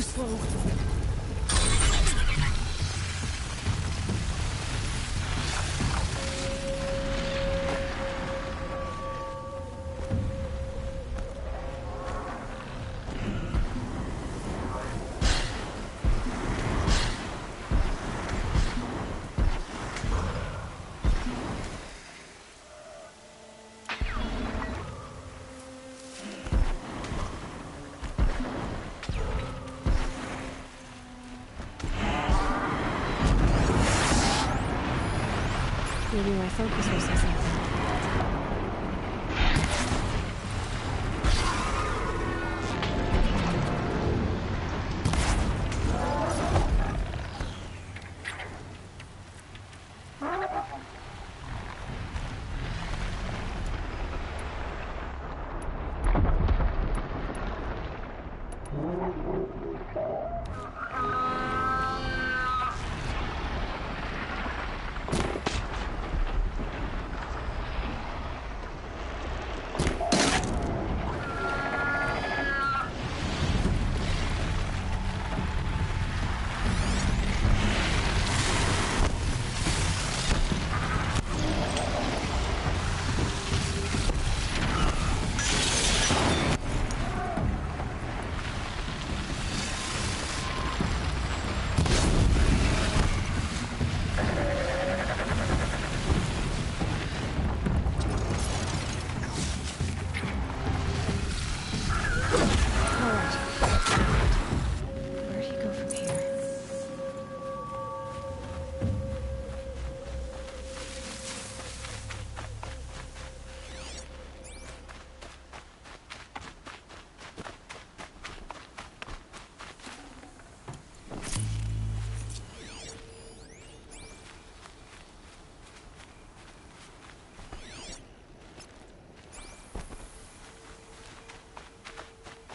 slow. Maybe my focus will say something.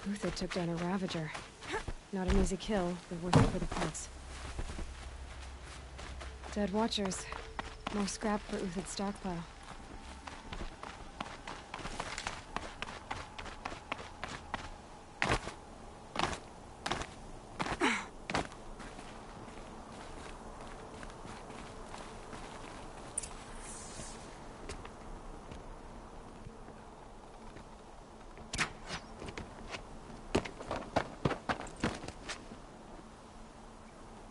Uther took down a Ravager. Not an easy kill, but worth it for the parts. Dead Watchers. More scrap for Uthid's stockpile.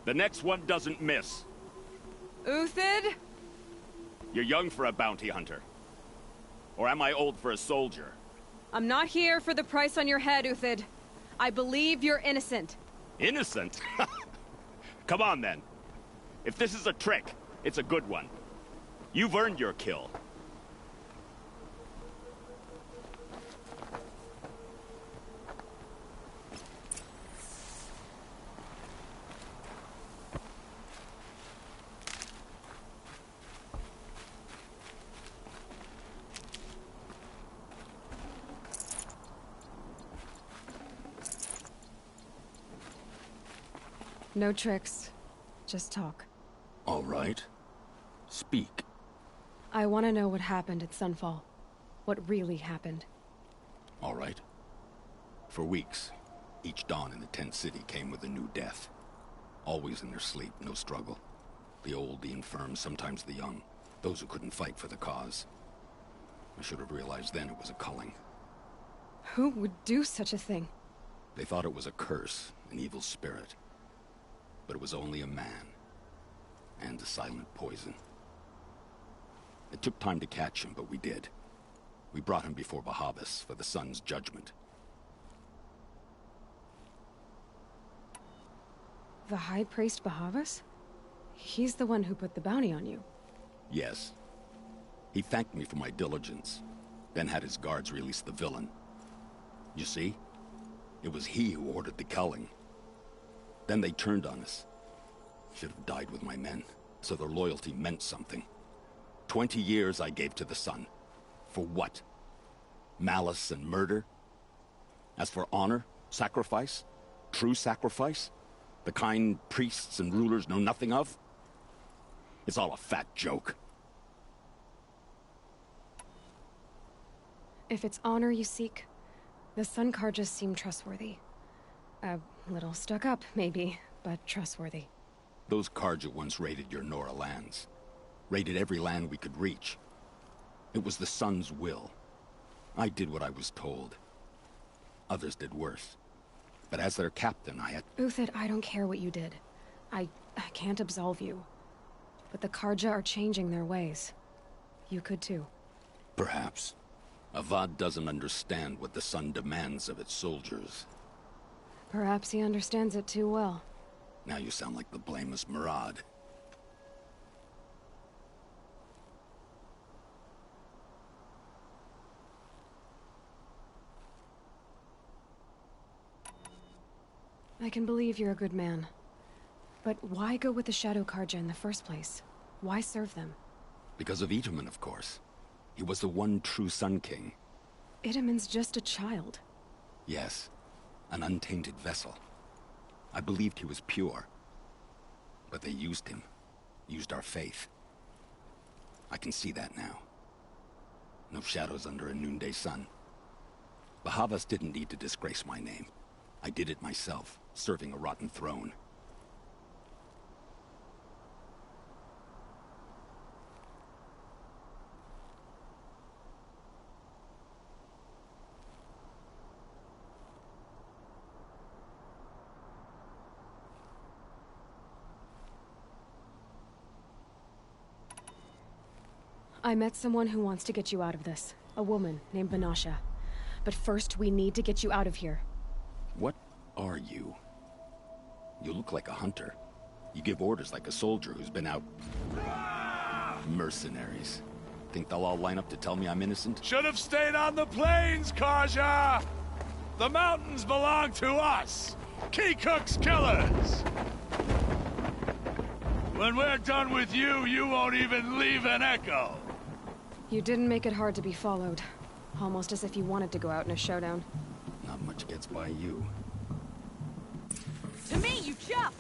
The next one doesn't miss. Uthid? You're young for a bounty hunter. Or am I old for a soldier? I'm not here for the price on your head, Uthid. I believe you're innocent. Innocent? Come on, then. If this is a trick, it's a good one. You've earned your kill. No tricks. Just talk. All right. Speak. I want to know what happened at Sunfall. What really happened. All right. For weeks, each dawn in the tent city came with a new death. Always in their sleep, no struggle. The old, the infirm, sometimes the young. Those who couldn't fight for the cause. I should have realized then it was a culling. Who would do such a thing? They thought it was a curse, an evil spirit. But it was only a man. And a silent poison. It took time to catch him, but we did. We brought him before Bahavas for the sun's judgment. The High Priest Bahavas? He's the one who put the bounty on you. Yes. He thanked me for my diligence, then had his guards release the villain. You see? It was he who ordered the culling. Then they turned on us. Should have died with my men, so their loyalty meant something. 20 years I gave to the sun. For what? Malice and murder? As for honor, sacrifice, true sacrifice, the kind priests and rulers know nothing of? It's all a fat joke. If it's honor you seek, the Sun Karjas seem trustworthy. A little stuck up, maybe, but trustworthy. Those Karja once raided your Nora lands. Raided every land we could reach. It was the Sun's will. I did what I was told. Others did worse. But as their captain, I had... Uthid, I don't care what you did. I can't absolve you. But the Karja are changing their ways. You could too. Perhaps. Avad doesn't understand what the Sun demands of its soldiers. Perhaps he understands it too well. Now you sound like the blameless Murad. I can believe you're a good man. But why go with the Shadow Karja in the first place? Why serve them? Because of Itaman, of course. He was the one true Sun King. Itaman's just a child. Yes, an untainted vessel. I believed he was pure. But they used him. Used our faith. I can see that now. No shadows under a noonday sun. Bahavas didn't need to disgrace my name. I did it myself, serving a rotten throne. I met someone who wants to get you out of this. A woman named Banasha. But first, we need to get you out of here. What are you? You look like a hunter. You give orders like a soldier who's been out... Mercenaries. Think they'll all line up to tell me I'm innocent? Should have stayed on the plains, Karja! The mountains belong to us! Kikuk's killers! When we're done with you, you won't even leave an echo! You didn't make it hard to be followed. Almost as if you wanted to go out in a showdown. Not much gets by you. To me, you jump!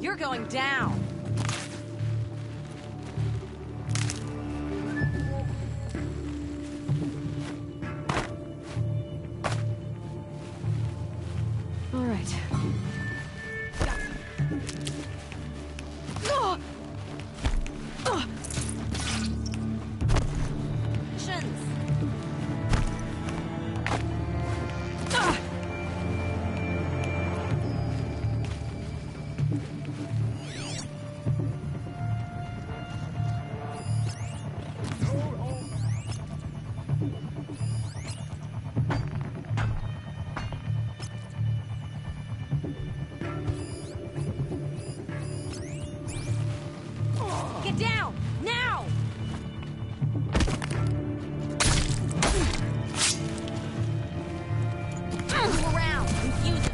You're going down! All right. Get down! Now! Move around! Confuse him!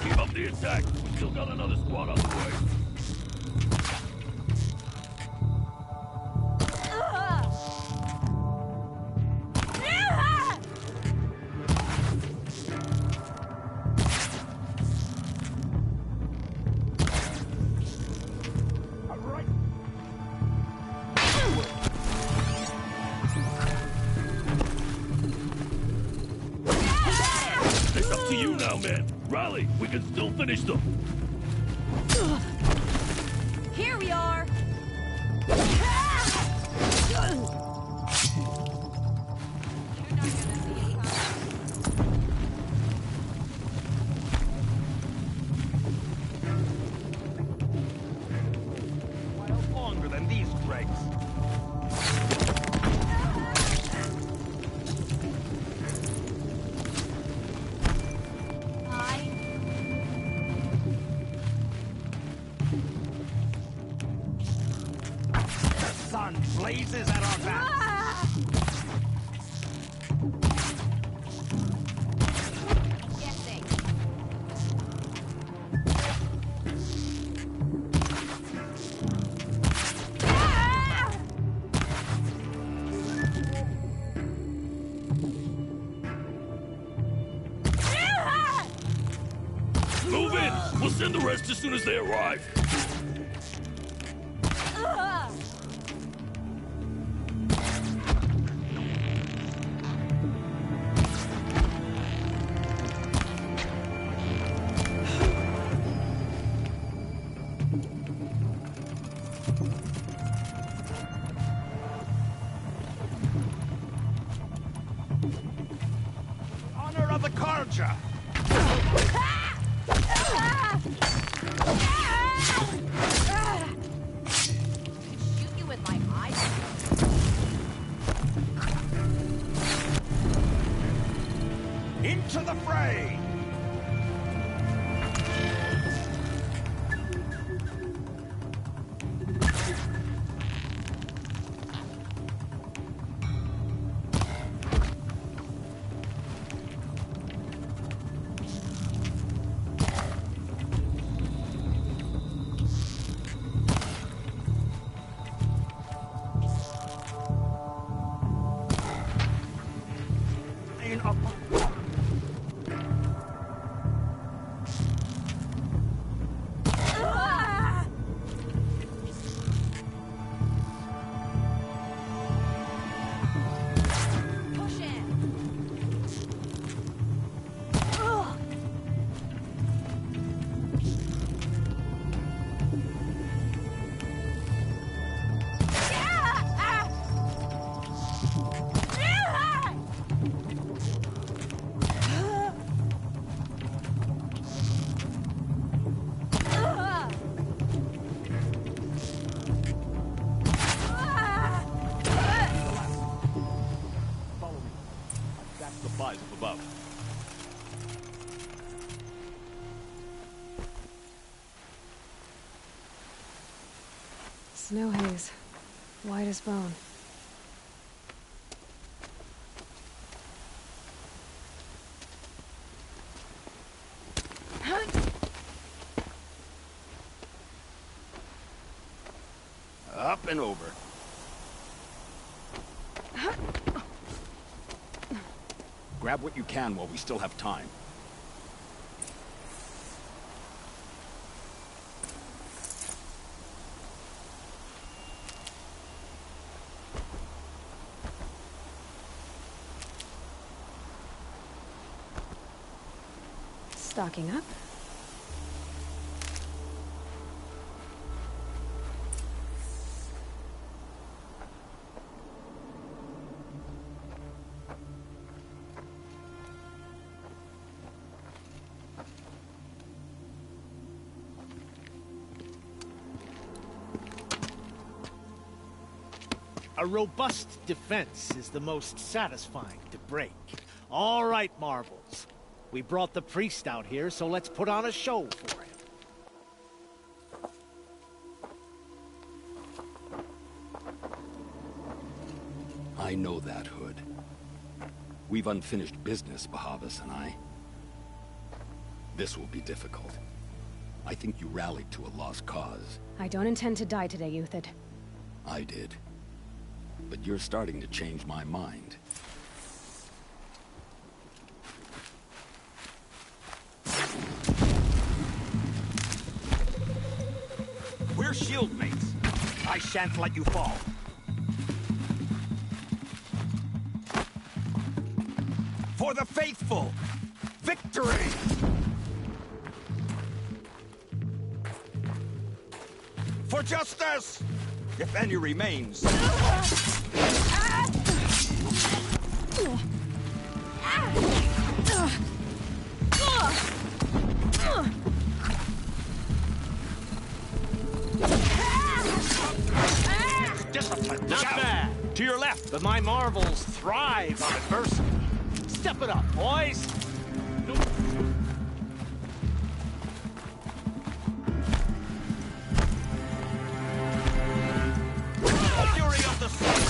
Keep up the attack. We still got another squad on the way. It's up to you now, man. Rally, we can still finish them. Here we are! No longer than these dregs. The sun blazes at our backs. Move in! We'll send the rest as soon as they arrive. Honor of the Karja! Shoot you with my eyes? Into the fray! Supplies up above. Snow haze. White as bone. Up and over. Grab what you can while we still have time. Stocking up. A robust defense is the most satisfying to break. All right, Marvels. We brought the priest out here, so let's put on a show for him. I know that, Hood. We've unfinished business, Bahavas and I. This will be difficult. I think you rallied to a lost cause. I don't intend to die today, Uthid. I did. But you're starting to change my mind. We're shieldmates. I shan't let you fall. For the faithful! Victory! For justice! If any remains. Not bad. To your left. But my marvels thrive on adversity. Step it up, boys. Fury of the sun.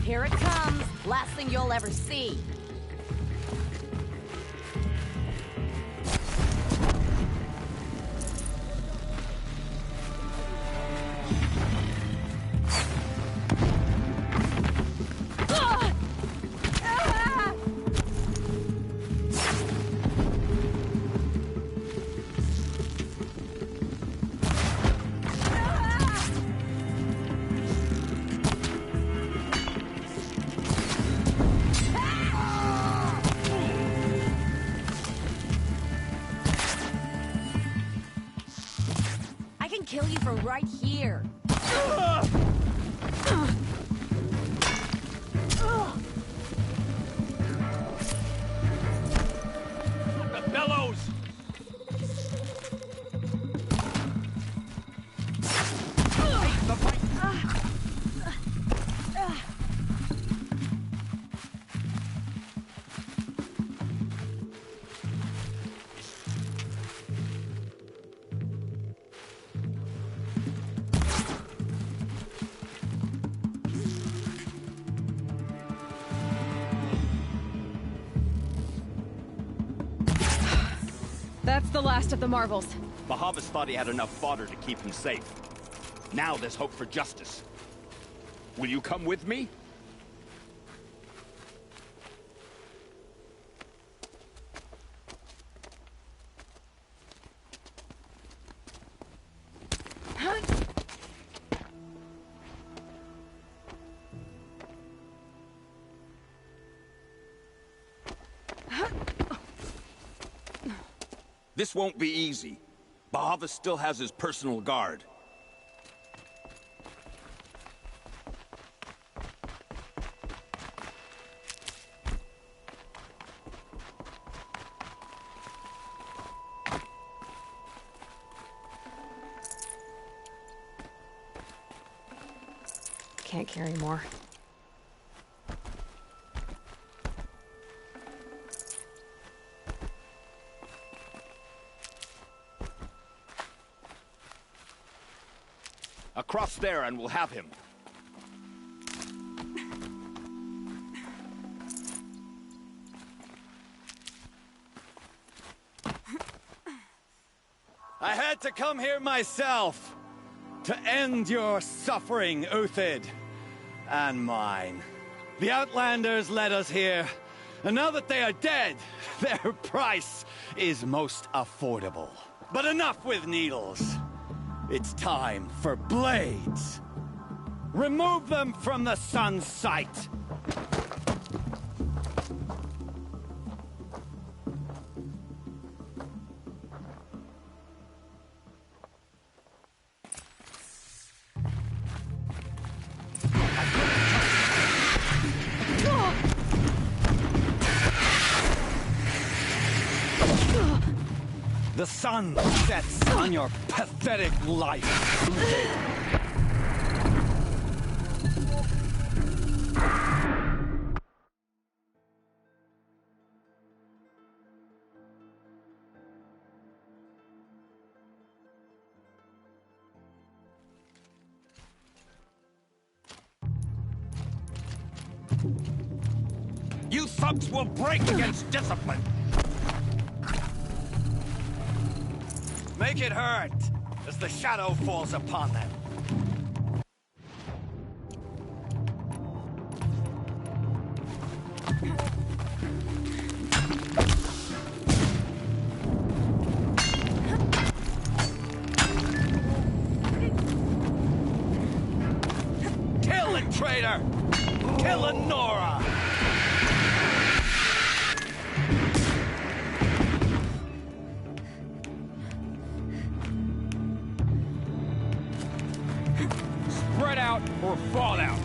Here it comes. Last thing you'll ever see. Kill you from right here. The bellows. That's the last of the marvels. Bahavas thought he had enough fodder to keep him safe. Now there's hope for justice. Will you come with me? This won't be easy. Bahava still has his personal guard. Can't carry more. Across there and we'll have him. I had to come here myself to end your suffering, Uthid, and mine. The Outlanders led us here, and now that they are dead, their price is most affordable. But enough with needles. It's time for blades. Remove them from the sun's sight. The sun sets on your pathetic life. You thugs will break against discipline! Make it hurt as the shadow falls upon them. Kill the traitor! Kill Nora! Spread out or fall out.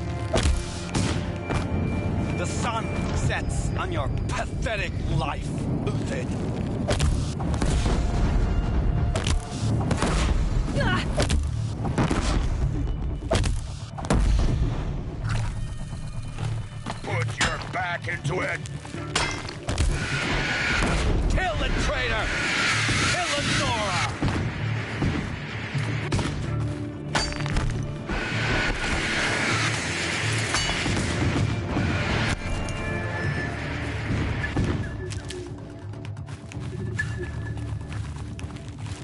The sun sets on your pathetic life, Uthid. Put your back into it! Kill the traitor! Kill Nora!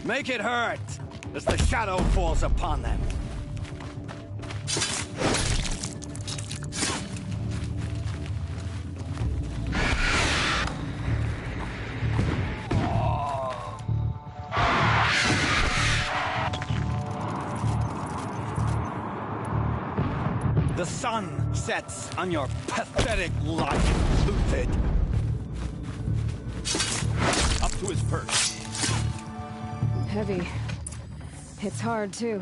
Make it hurt as the shadow falls upon them. The sun sets on your pathetic life, Uthid. Up to his perch. Heavy. It's hard, too.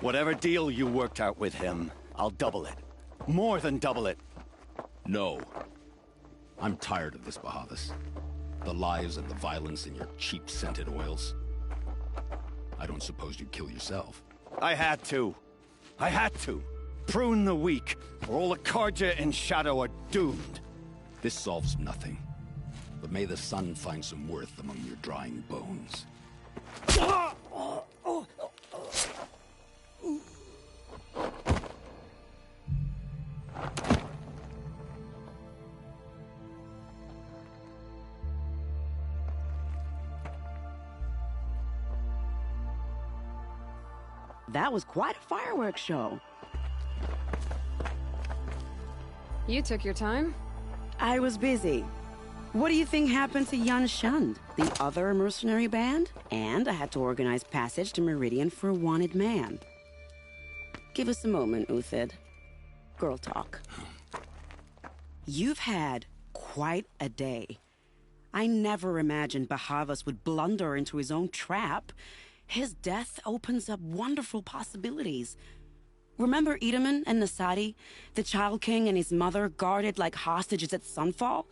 Whatever deal you worked out with him, I'll double it. More than double it. No. I'm tired of this, Bahavas. The lies and the violence in your cheap scented oils. I don't suppose you'd kill yourself. I had to. I had to. Prune the weak, or all the Karja in Shadow are doomed. This solves nothing. But may the sun find some worth among your drying bones. That was quite a fireworks show. You took your time? I was busy. What do you think happened to Yan Shund, the other mercenary band? And I had to organize passage to Meridian for a wanted man. Give us a moment, Uthid. Girl talk. You've had quite a day. I never imagined Bahavas would blunder into his own trap. His death opens up wonderful possibilities. Remember Edaman and Nasadi, the Child King and his mother guarded like hostages at sunfall?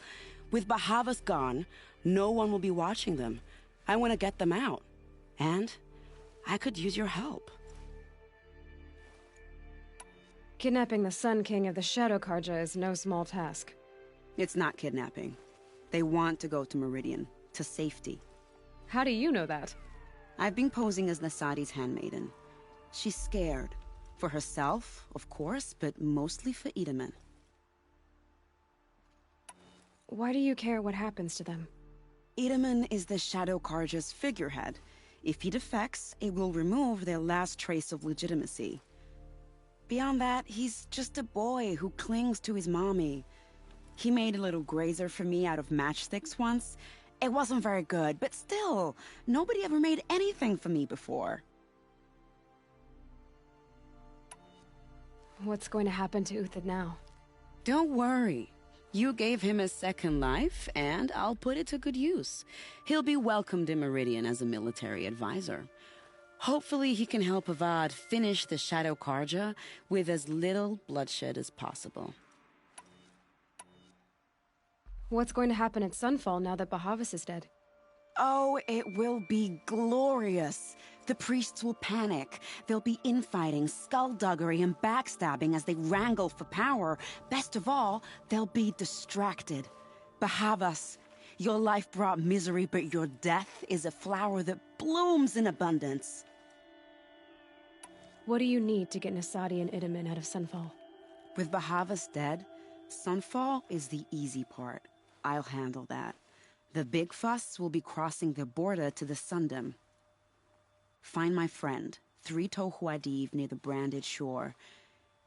With Bahavas gone, no one will be watching them. I want to get them out. And I could use your help. Kidnapping the Sun King of the Shadow Karja is no small task. It's not kidnapping. They want to go to Meridian, to safety. How do you know that? I've been posing as Nasadi's handmaiden. She's scared. For herself, of course, but mostly for Edaman. Why do you care what happens to them? Edaman is the Shadow Karja's figurehead. If he defects, it will remove their last trace of legitimacy. Beyond that, he's just a boy who clings to his mommy. He made a little grazer for me out of matchsticks once. It wasn't very good, but still, nobody ever made anything for me before. What's going to happen to Uthid now? Don't worry. You gave him a second life, and I'll put it to good use. He'll be welcomed in Meridian as a military advisor. Hopefully he can help Avad finish the Shadow Karja with as little bloodshed as possible. What's going to happen at Sunfall now that Bahavas is dead? Oh, it will be glorious. The priests will panic. There'll be infighting, skullduggery, and backstabbing as they wrangle for power. Best of all, they'll be distracted. Bahavas, your life brought misery, but your death is a flower that blooms in abundance. What do you need to get Nasadi and Idaman out of Sunfall? With Bahavas dead, Sunfall is the easy part. I'll handle that. The big fuss will be crossing the border to the Sundom. Find my friend, Three-Toe Huadiv, near the Branded Shore.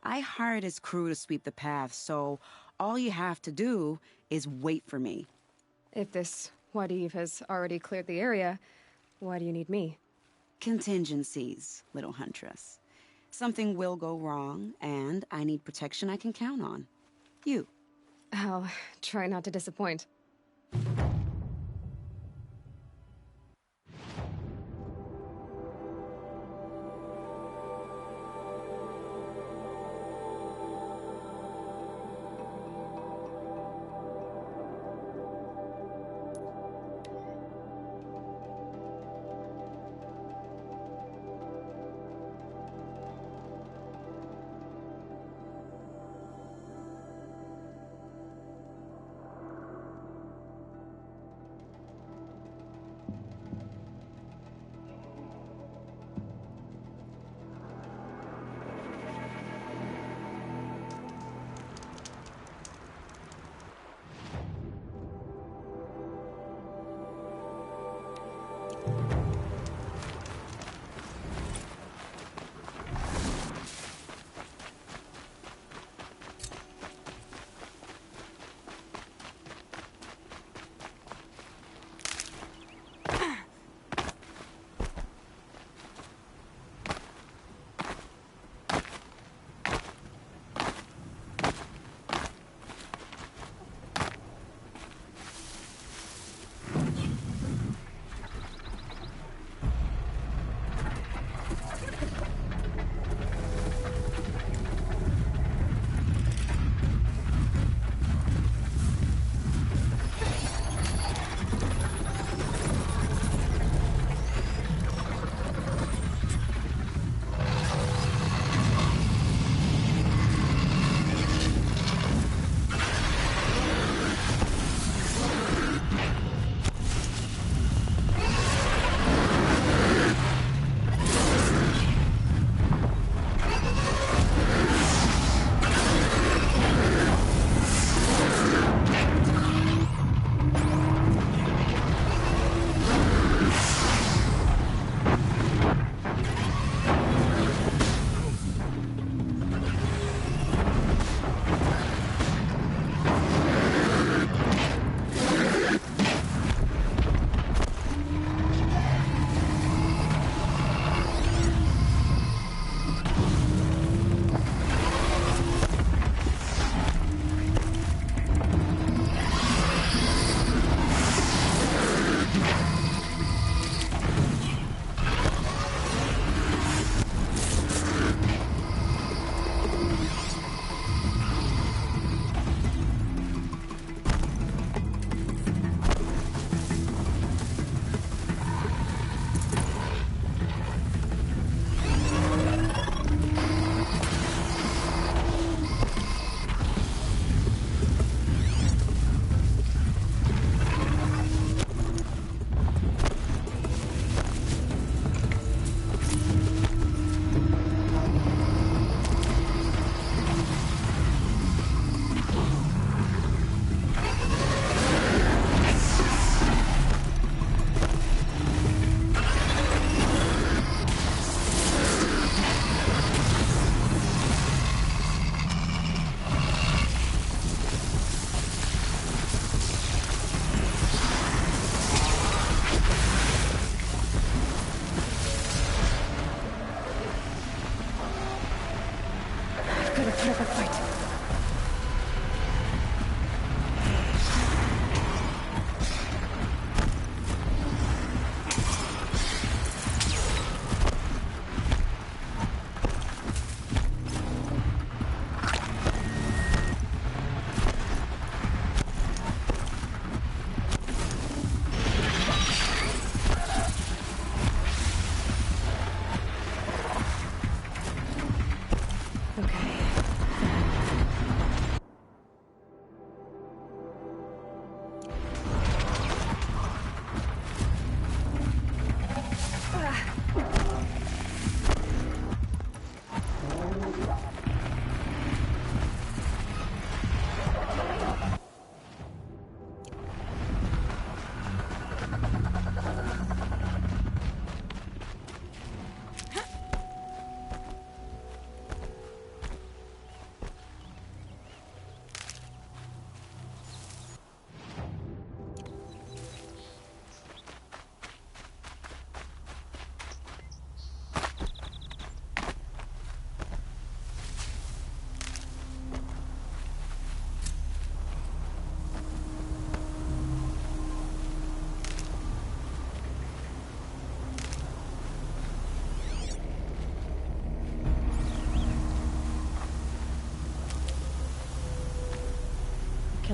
I hired his crew to sweep the path, so all you have to do is wait for me. If this Huadiv has already cleared the area, why do you need me? Contingencies, little huntress. Something will go wrong, and I need protection I can count on. You. I'll try not to disappoint.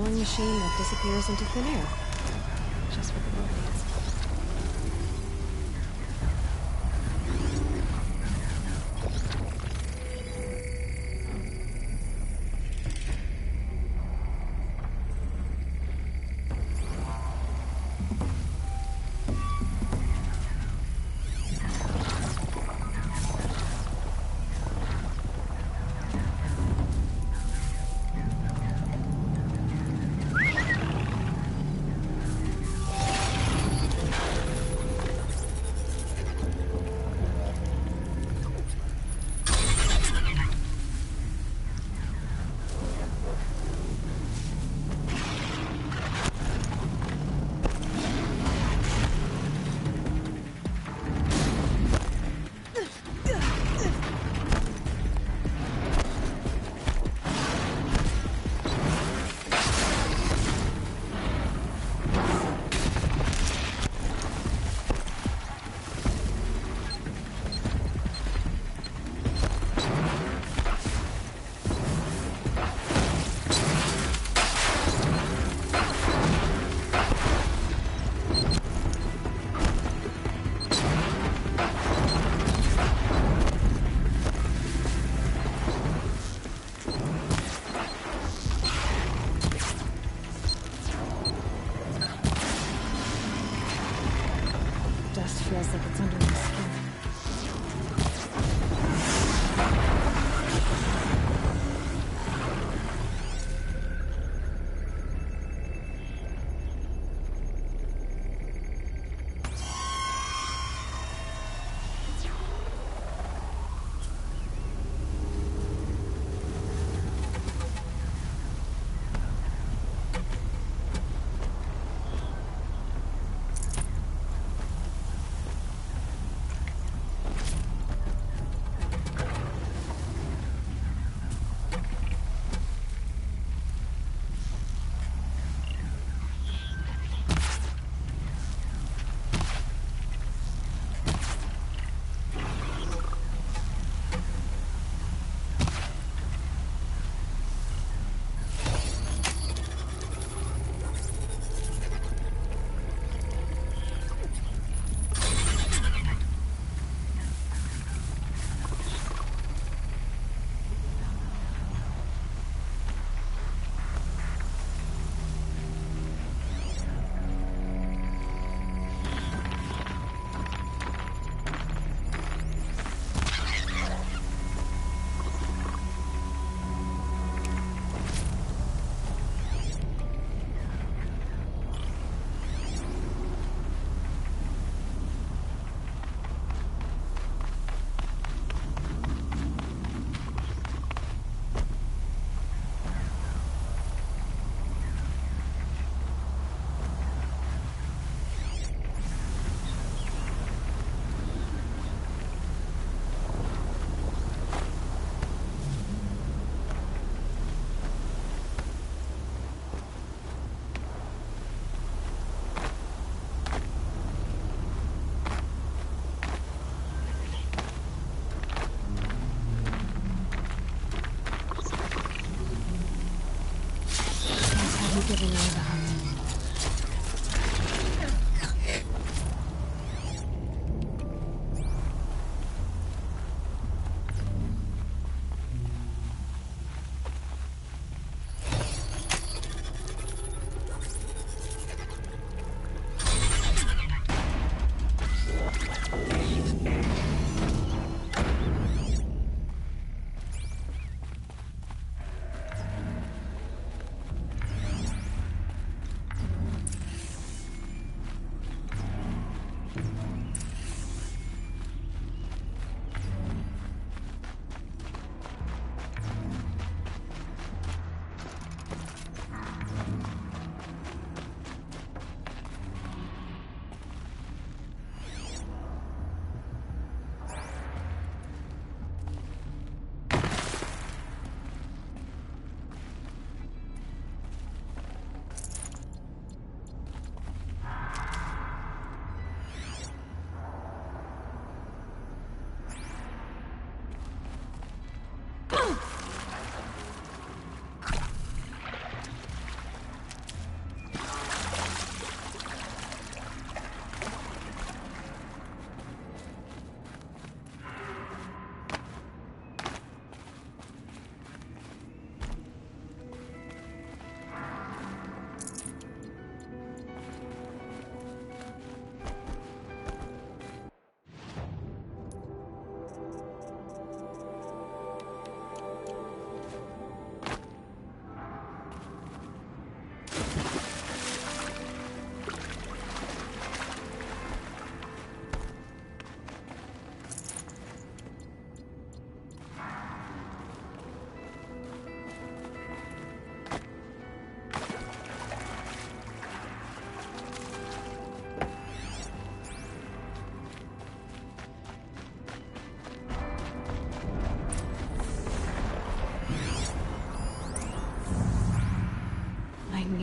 killing machine that disappears into thin air. Just what the world needs. Feels like it's under my skin.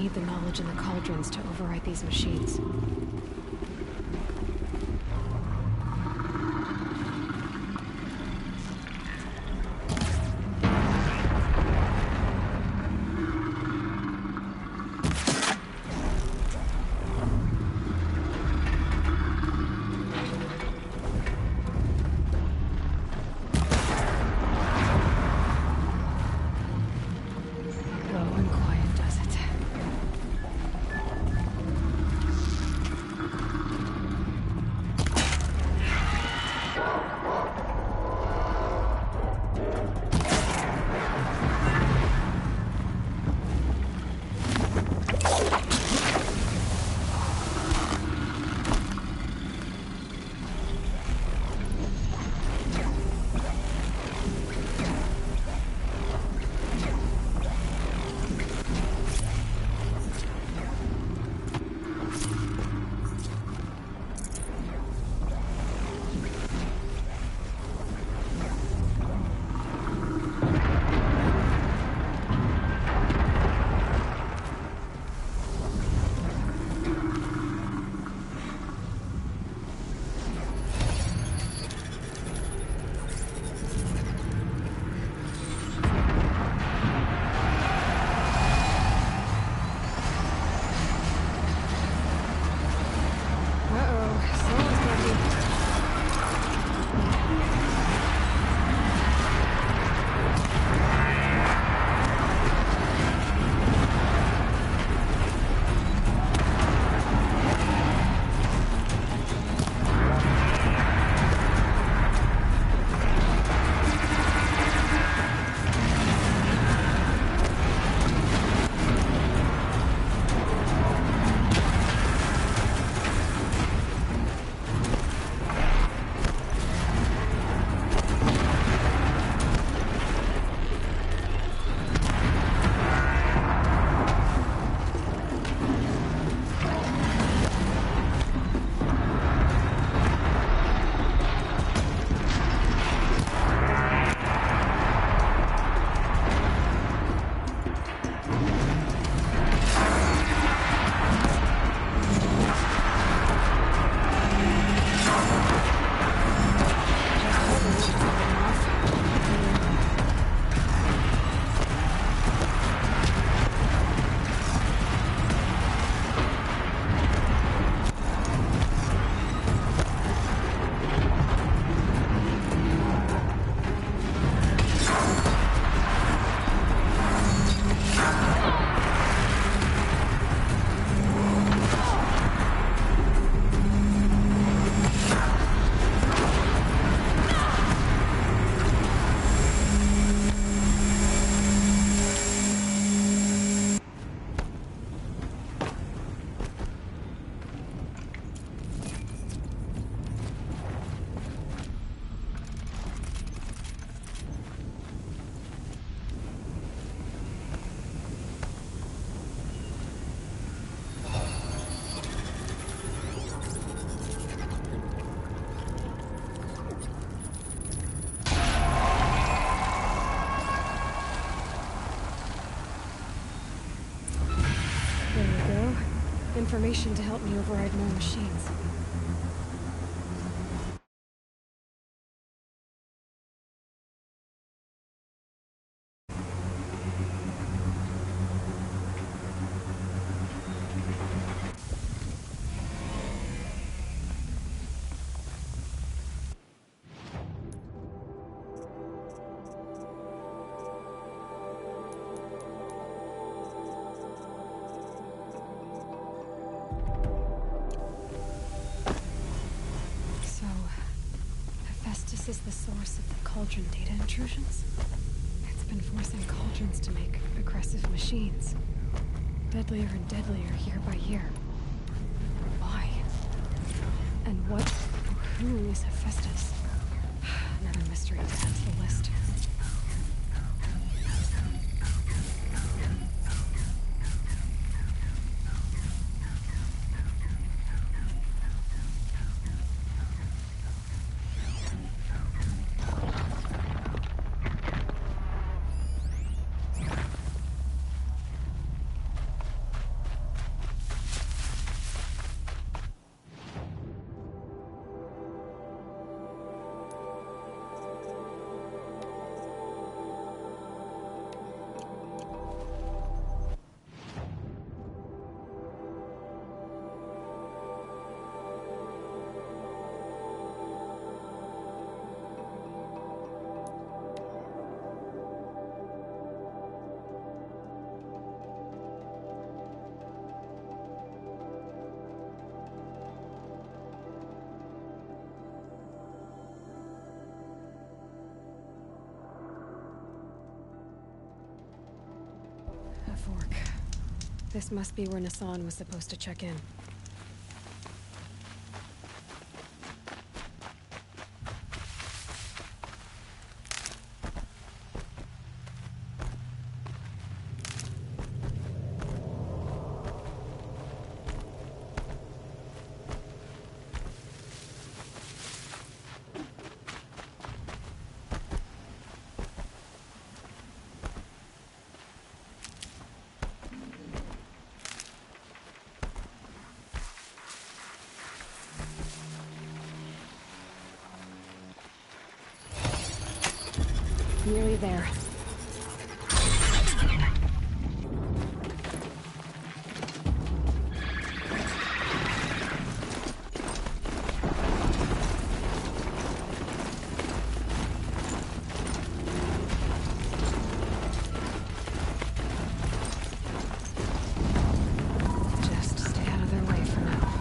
need the knowledge in the cauldrons to override these machines. Information to help me override more machines. Is the source of the cauldron data intrusions. It's been forcing cauldrons to make aggressive machines. Deadlier and deadlier year by year. Why? And what or who is Hephaestus? Another mystery to add to the list. Fork. This must be where Nassan was supposed to check in. Nearly there. Just stay out of their way for now.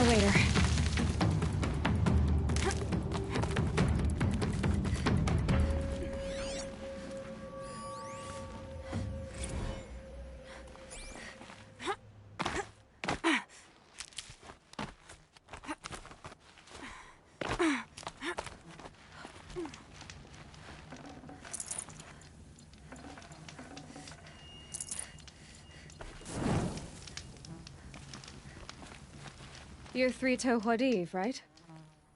later. You're Three-Toe Huadiv, right?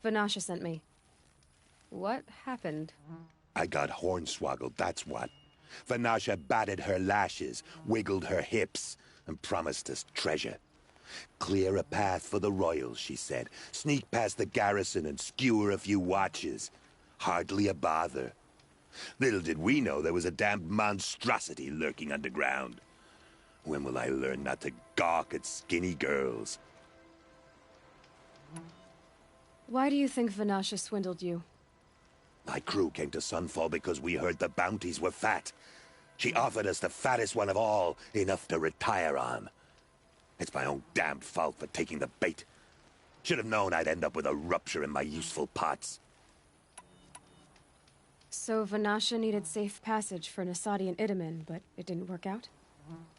Vanasha sent me. What happened? I got hornswoggled, that's what. Vanasha batted her lashes, wiggled her hips, and promised us treasure. Clear a path for the royals, she said. Sneak past the garrison and skewer a few watches. Hardly a bother. Little did we know there was a damned monstrosity lurking underground. When will I learn not to gawk at skinny girls? Why do you think Vanasha swindled you? My crew came to Sunfall because we heard the bounties were fat. She offered us the fattest one of all, enough to retire on. It's my own damned fault for taking the bait. Should have known I'd end up with a rupture in my useful parts. So Vanasha needed safe passage for Nasadi and Itamen, but it didn't work out?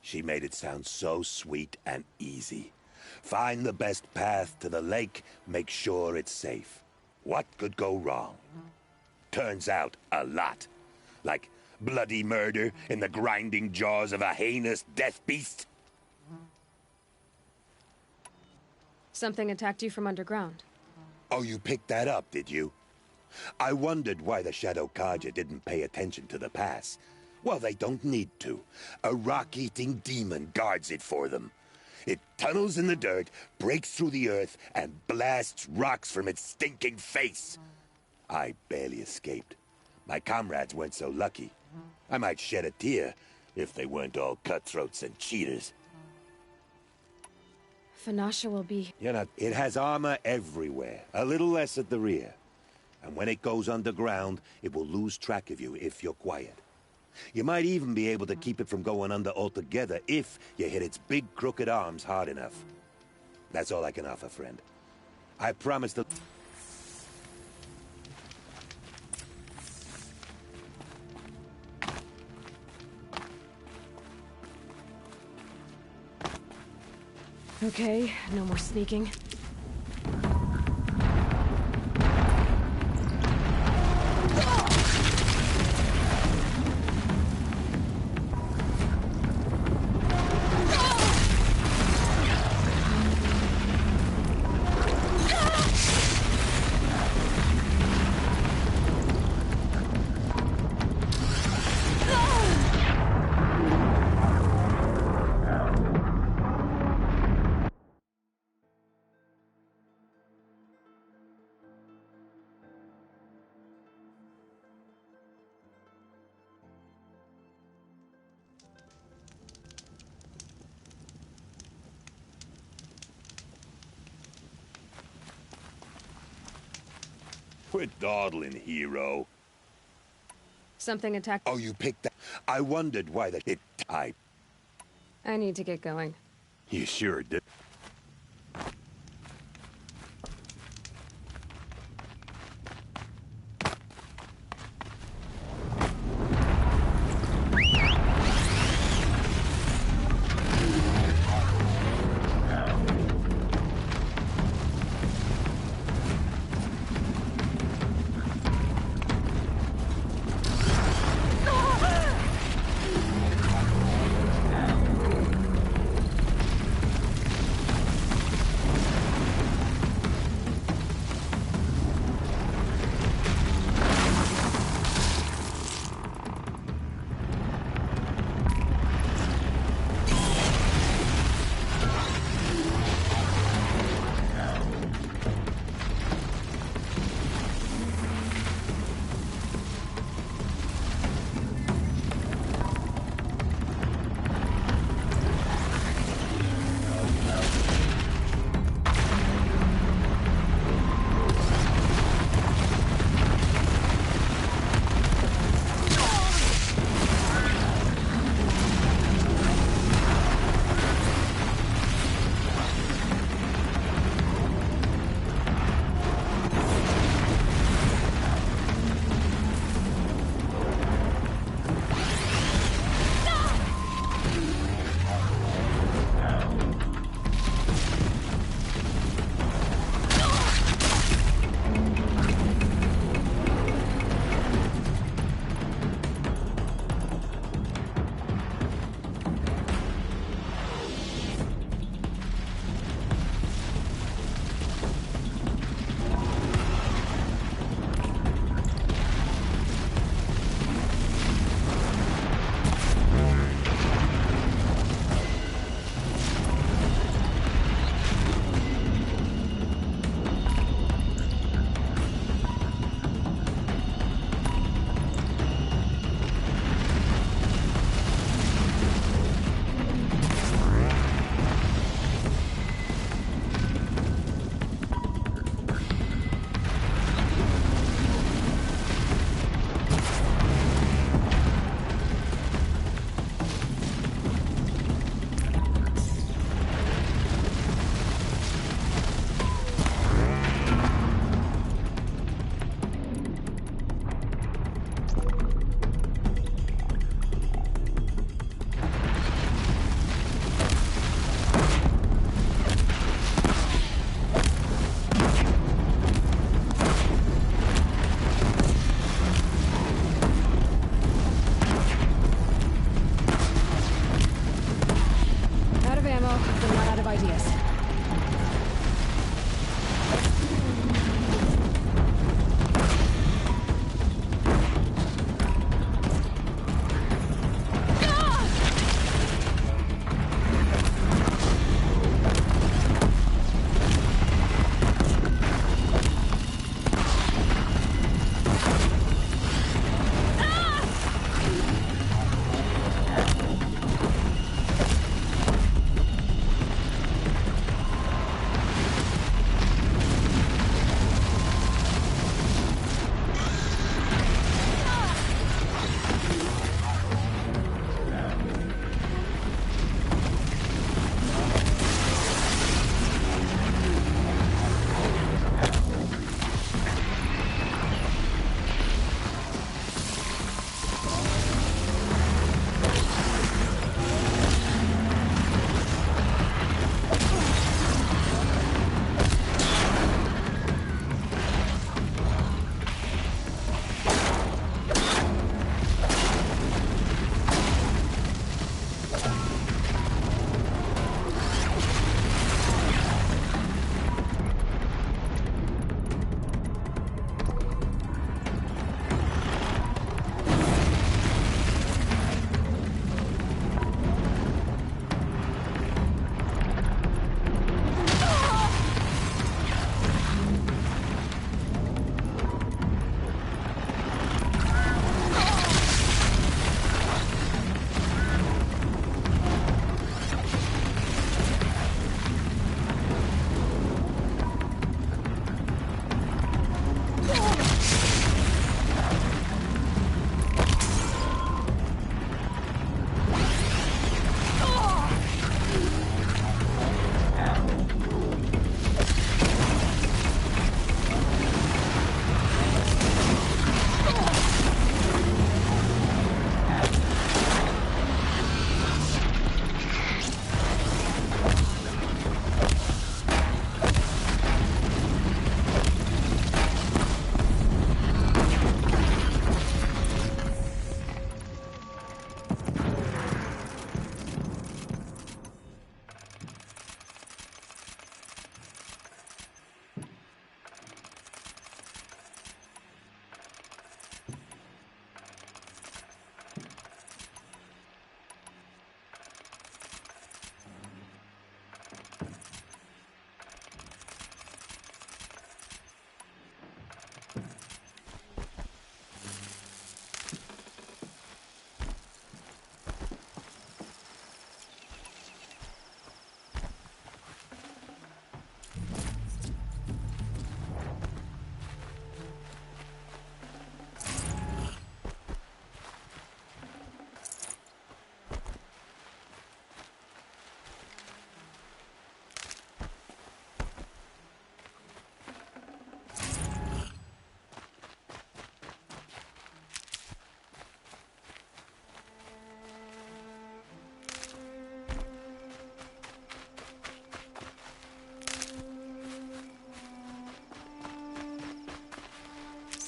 She made it sound so sweet and easy. Find the best path to the lake, make sure it's safe. What could go wrong? Turns out, a lot. Like bloody murder in the grinding jaws of a heinous death beast. Something attacked you from underground. Oh, you picked that up, did you? I wondered why the Shadow Carja didn't pay attention to the pass. Well, they don't need to. A rock-eating demon guards it for them. It tunnels in the dirt, breaks through the earth, and blasts rocks from its stinking face. I barely escaped. My comrades weren't so lucky. I might shed a tear if they weren't all cutthroats and cheaters. Vanasha will be... It has armor everywhere, a little less at the rear. And when it goes underground, it will lose track of you if you're quiet. You might even be able to keep it from going under altogether if you hit its big crooked arms hard enough. That's all I can offer, friend. I promise to... Okay, no more sneaking. Quit dawdling, hero. Something attacked... Oh, you picked that? I wondered why I need to get going. You sure did.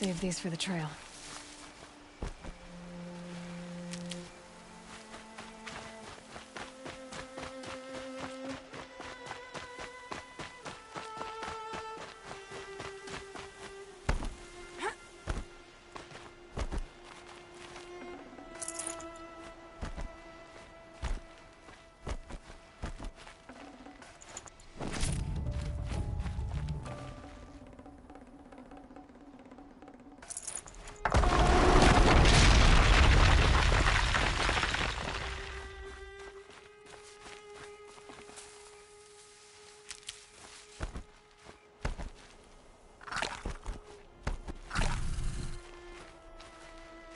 save these for the trail.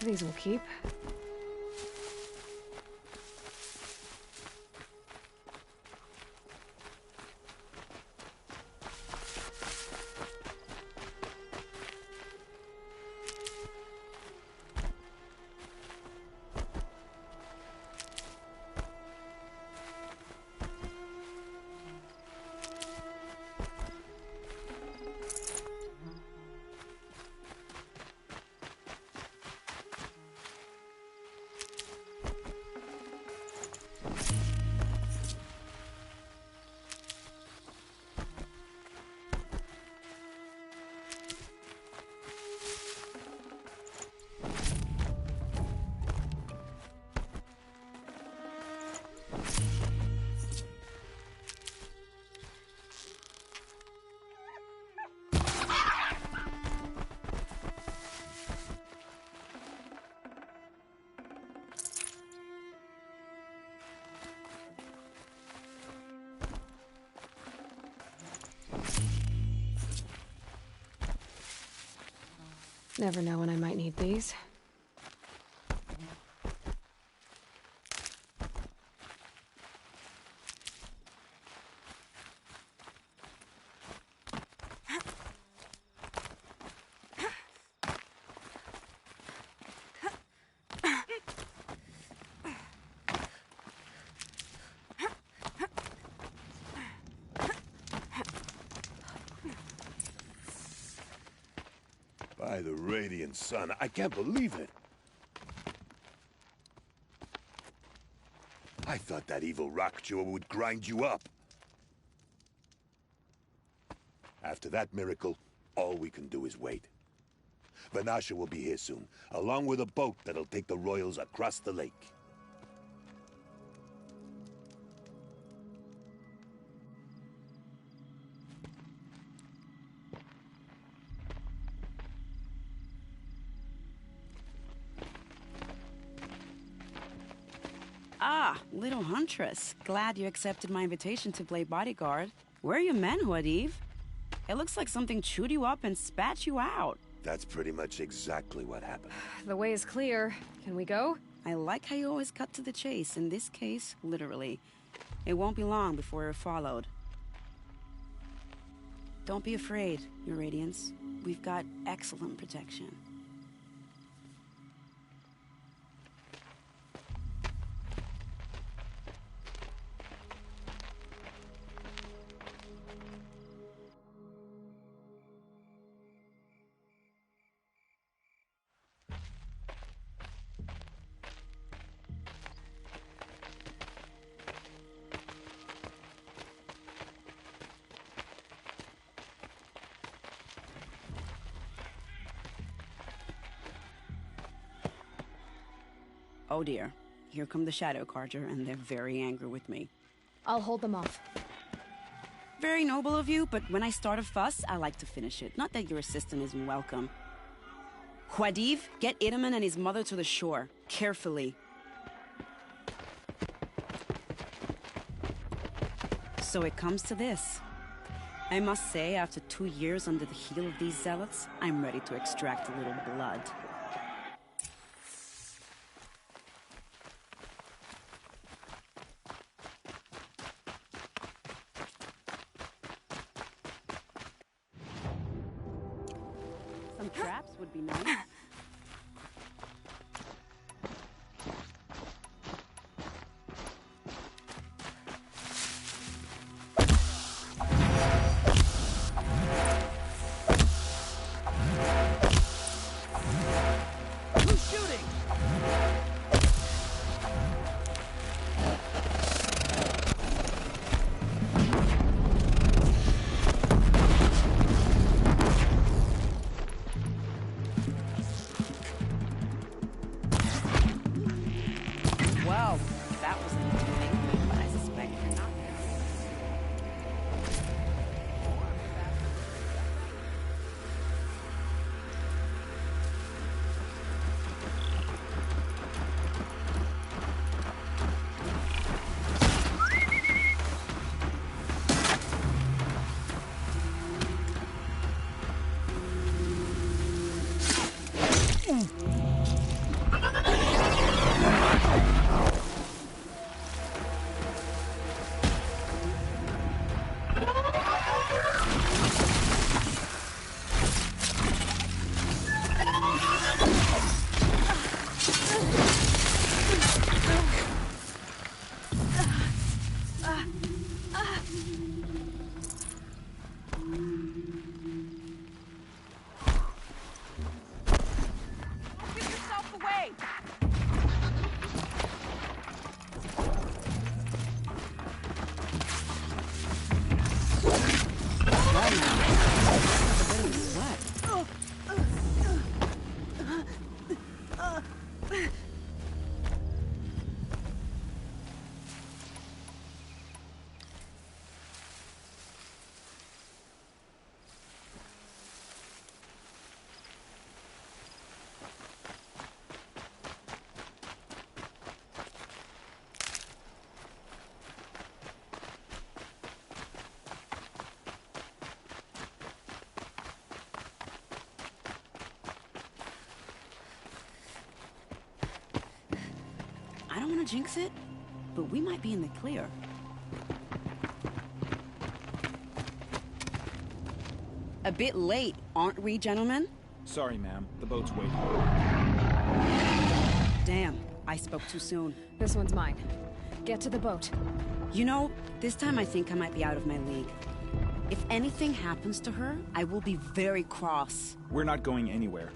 These will keep. Never know when I might need these. By the radiant sun, I can't believe it. I thought that evil rock chewer would grind you up. After that miracle, all we can do is wait. Vanasha will be here soon, along with a boat that'll take the royals across the lake. Ah, little huntress. Glad you accepted my invitation to play bodyguard. Where are your men, Huadiv? It looks like something chewed you up and spat you out. That's pretty much exactly what happened. The way is clear. Can we go? I like how you always cut to the chase. In this case, literally. It won't be long before we're followed. Don't be afraid, Your Radiance. We've got excellent protection. Oh dear, here come the Shadow Carja, and they're very angry with me. I'll hold them off. Very noble of you, but when I start a fuss, I like to finish it. Not that your assistant isn't welcome. Huadiv, get Itaman and his mother to the shore. Carefully. So it comes to this. I must say, after 2 years under the heel of these zealots, I'm ready to extract a little blood. Some traps would be nice. I don't want to jinx it, but we might be in the clear. A bit late, aren't we, gentlemen? Sorry, ma'am. The boat's waiting. Damn, I spoke too soon. This one's mine. Get to the boat. You know, this time I think I might be out of my league. If anything happens to her, I will be very cross. We're not going anywhere.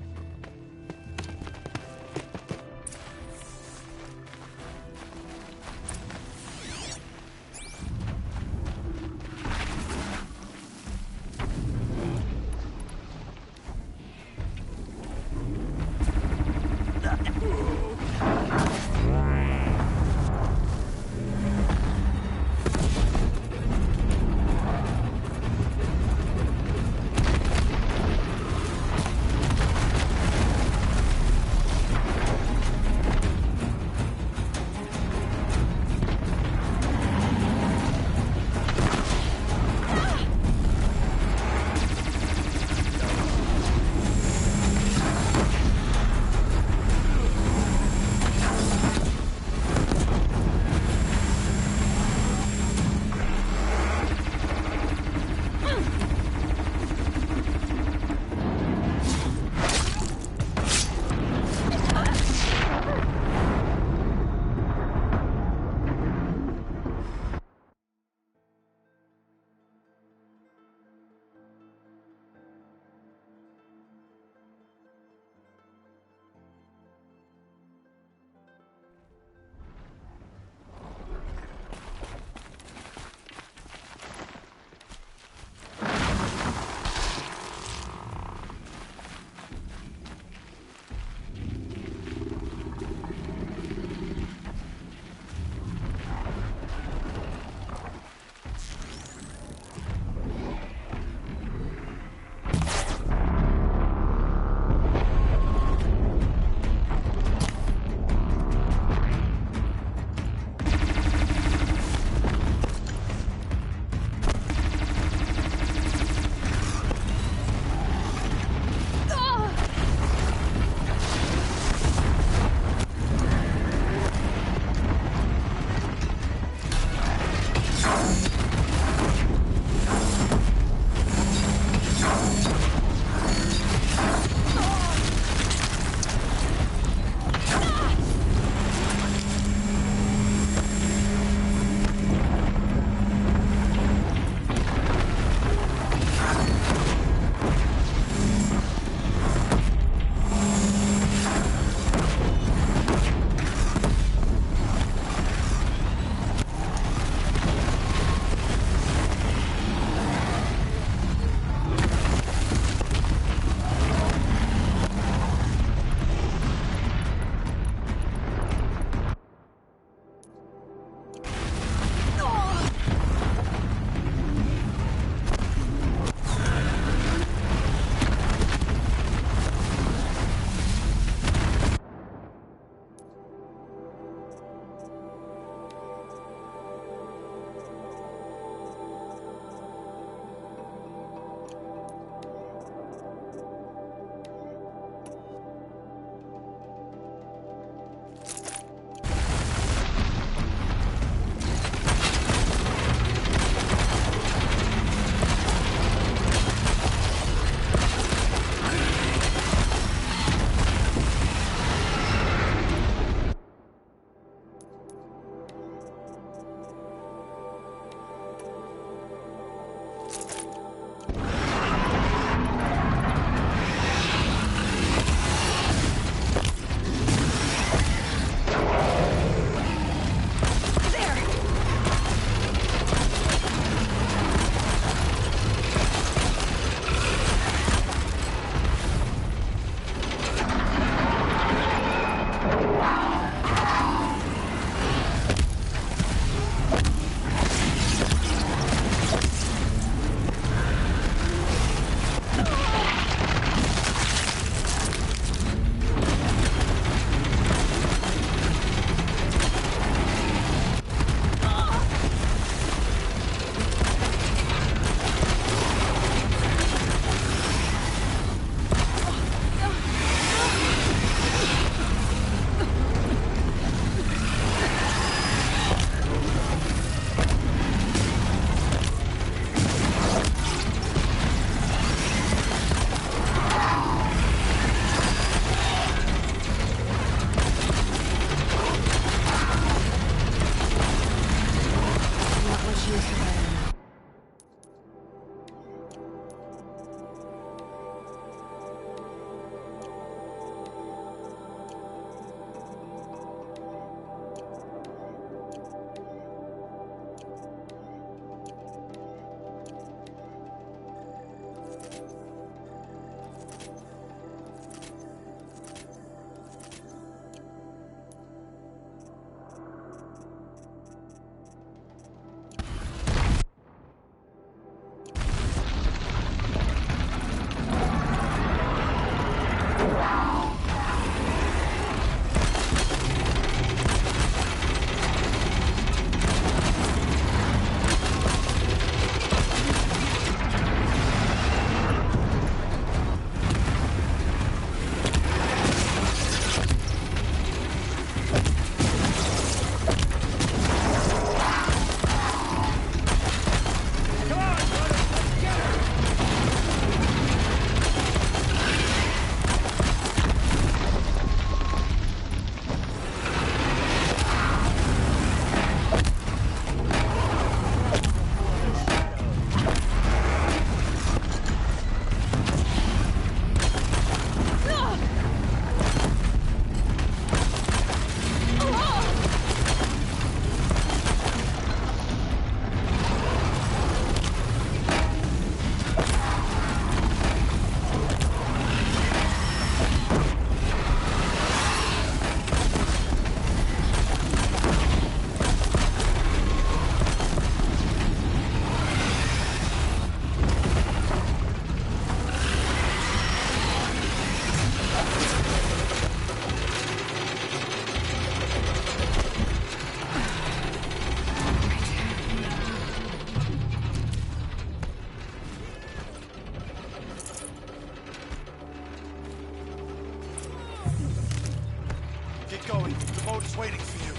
going. The boat is waiting for you.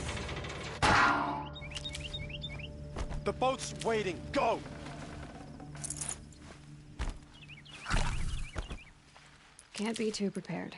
The boat's waiting. Go! Can't be too prepared.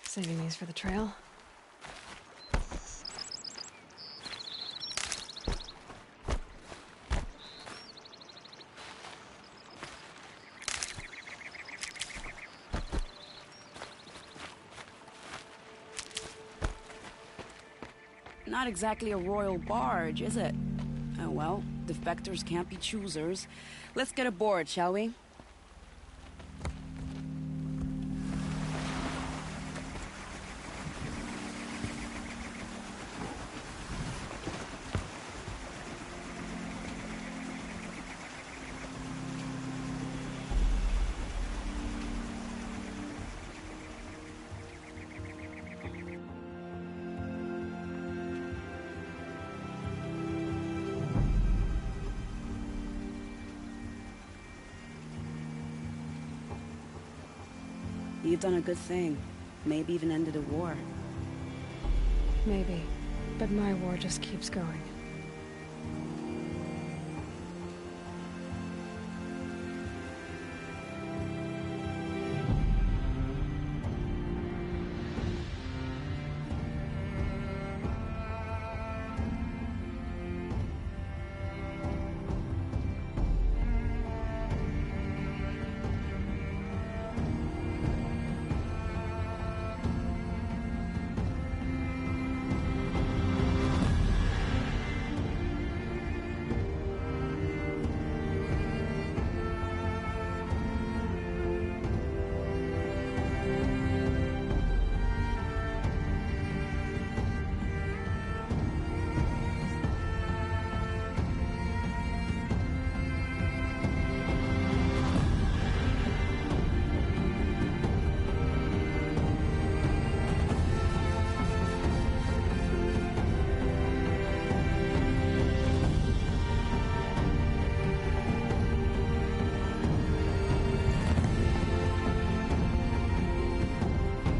Saving these for the trail. Not exactly a royal barge, is it? Oh well, defectors can't be choosers. Let's get aboard, shall we? You've done a good thing. Maybe even ended a war. Maybe. But my war just keeps going.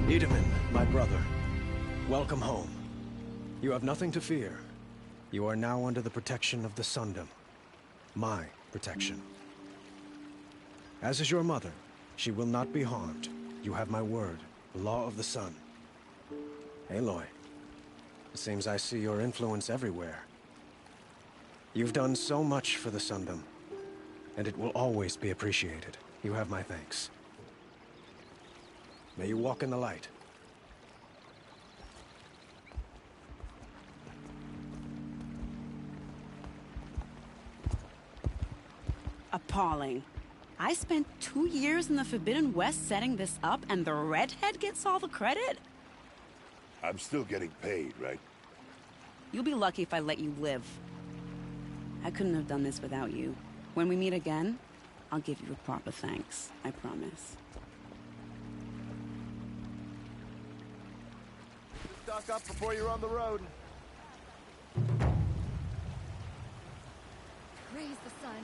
Wiedemann, my brother, welcome home. You have nothing to fear. You are now under the protection of the Sundom. My protection. As is your mother, she will not be harmed. You have my word, the law of the sun. Aloy, It seems I see your influence everywhere. You've done so much for the Sundom, and it will always be appreciated. You have my thanks. May you walk in the light. Appalling. I spent 2 years in the Forbidden West setting this up, and the redhead gets all the credit? I'm still getting paid, right? You'll be lucky if I let you live. I couldn't have done this without you. When we meet again, I'll give you a proper thanks. I promise. Stock up before you're on the road. Praise the sun.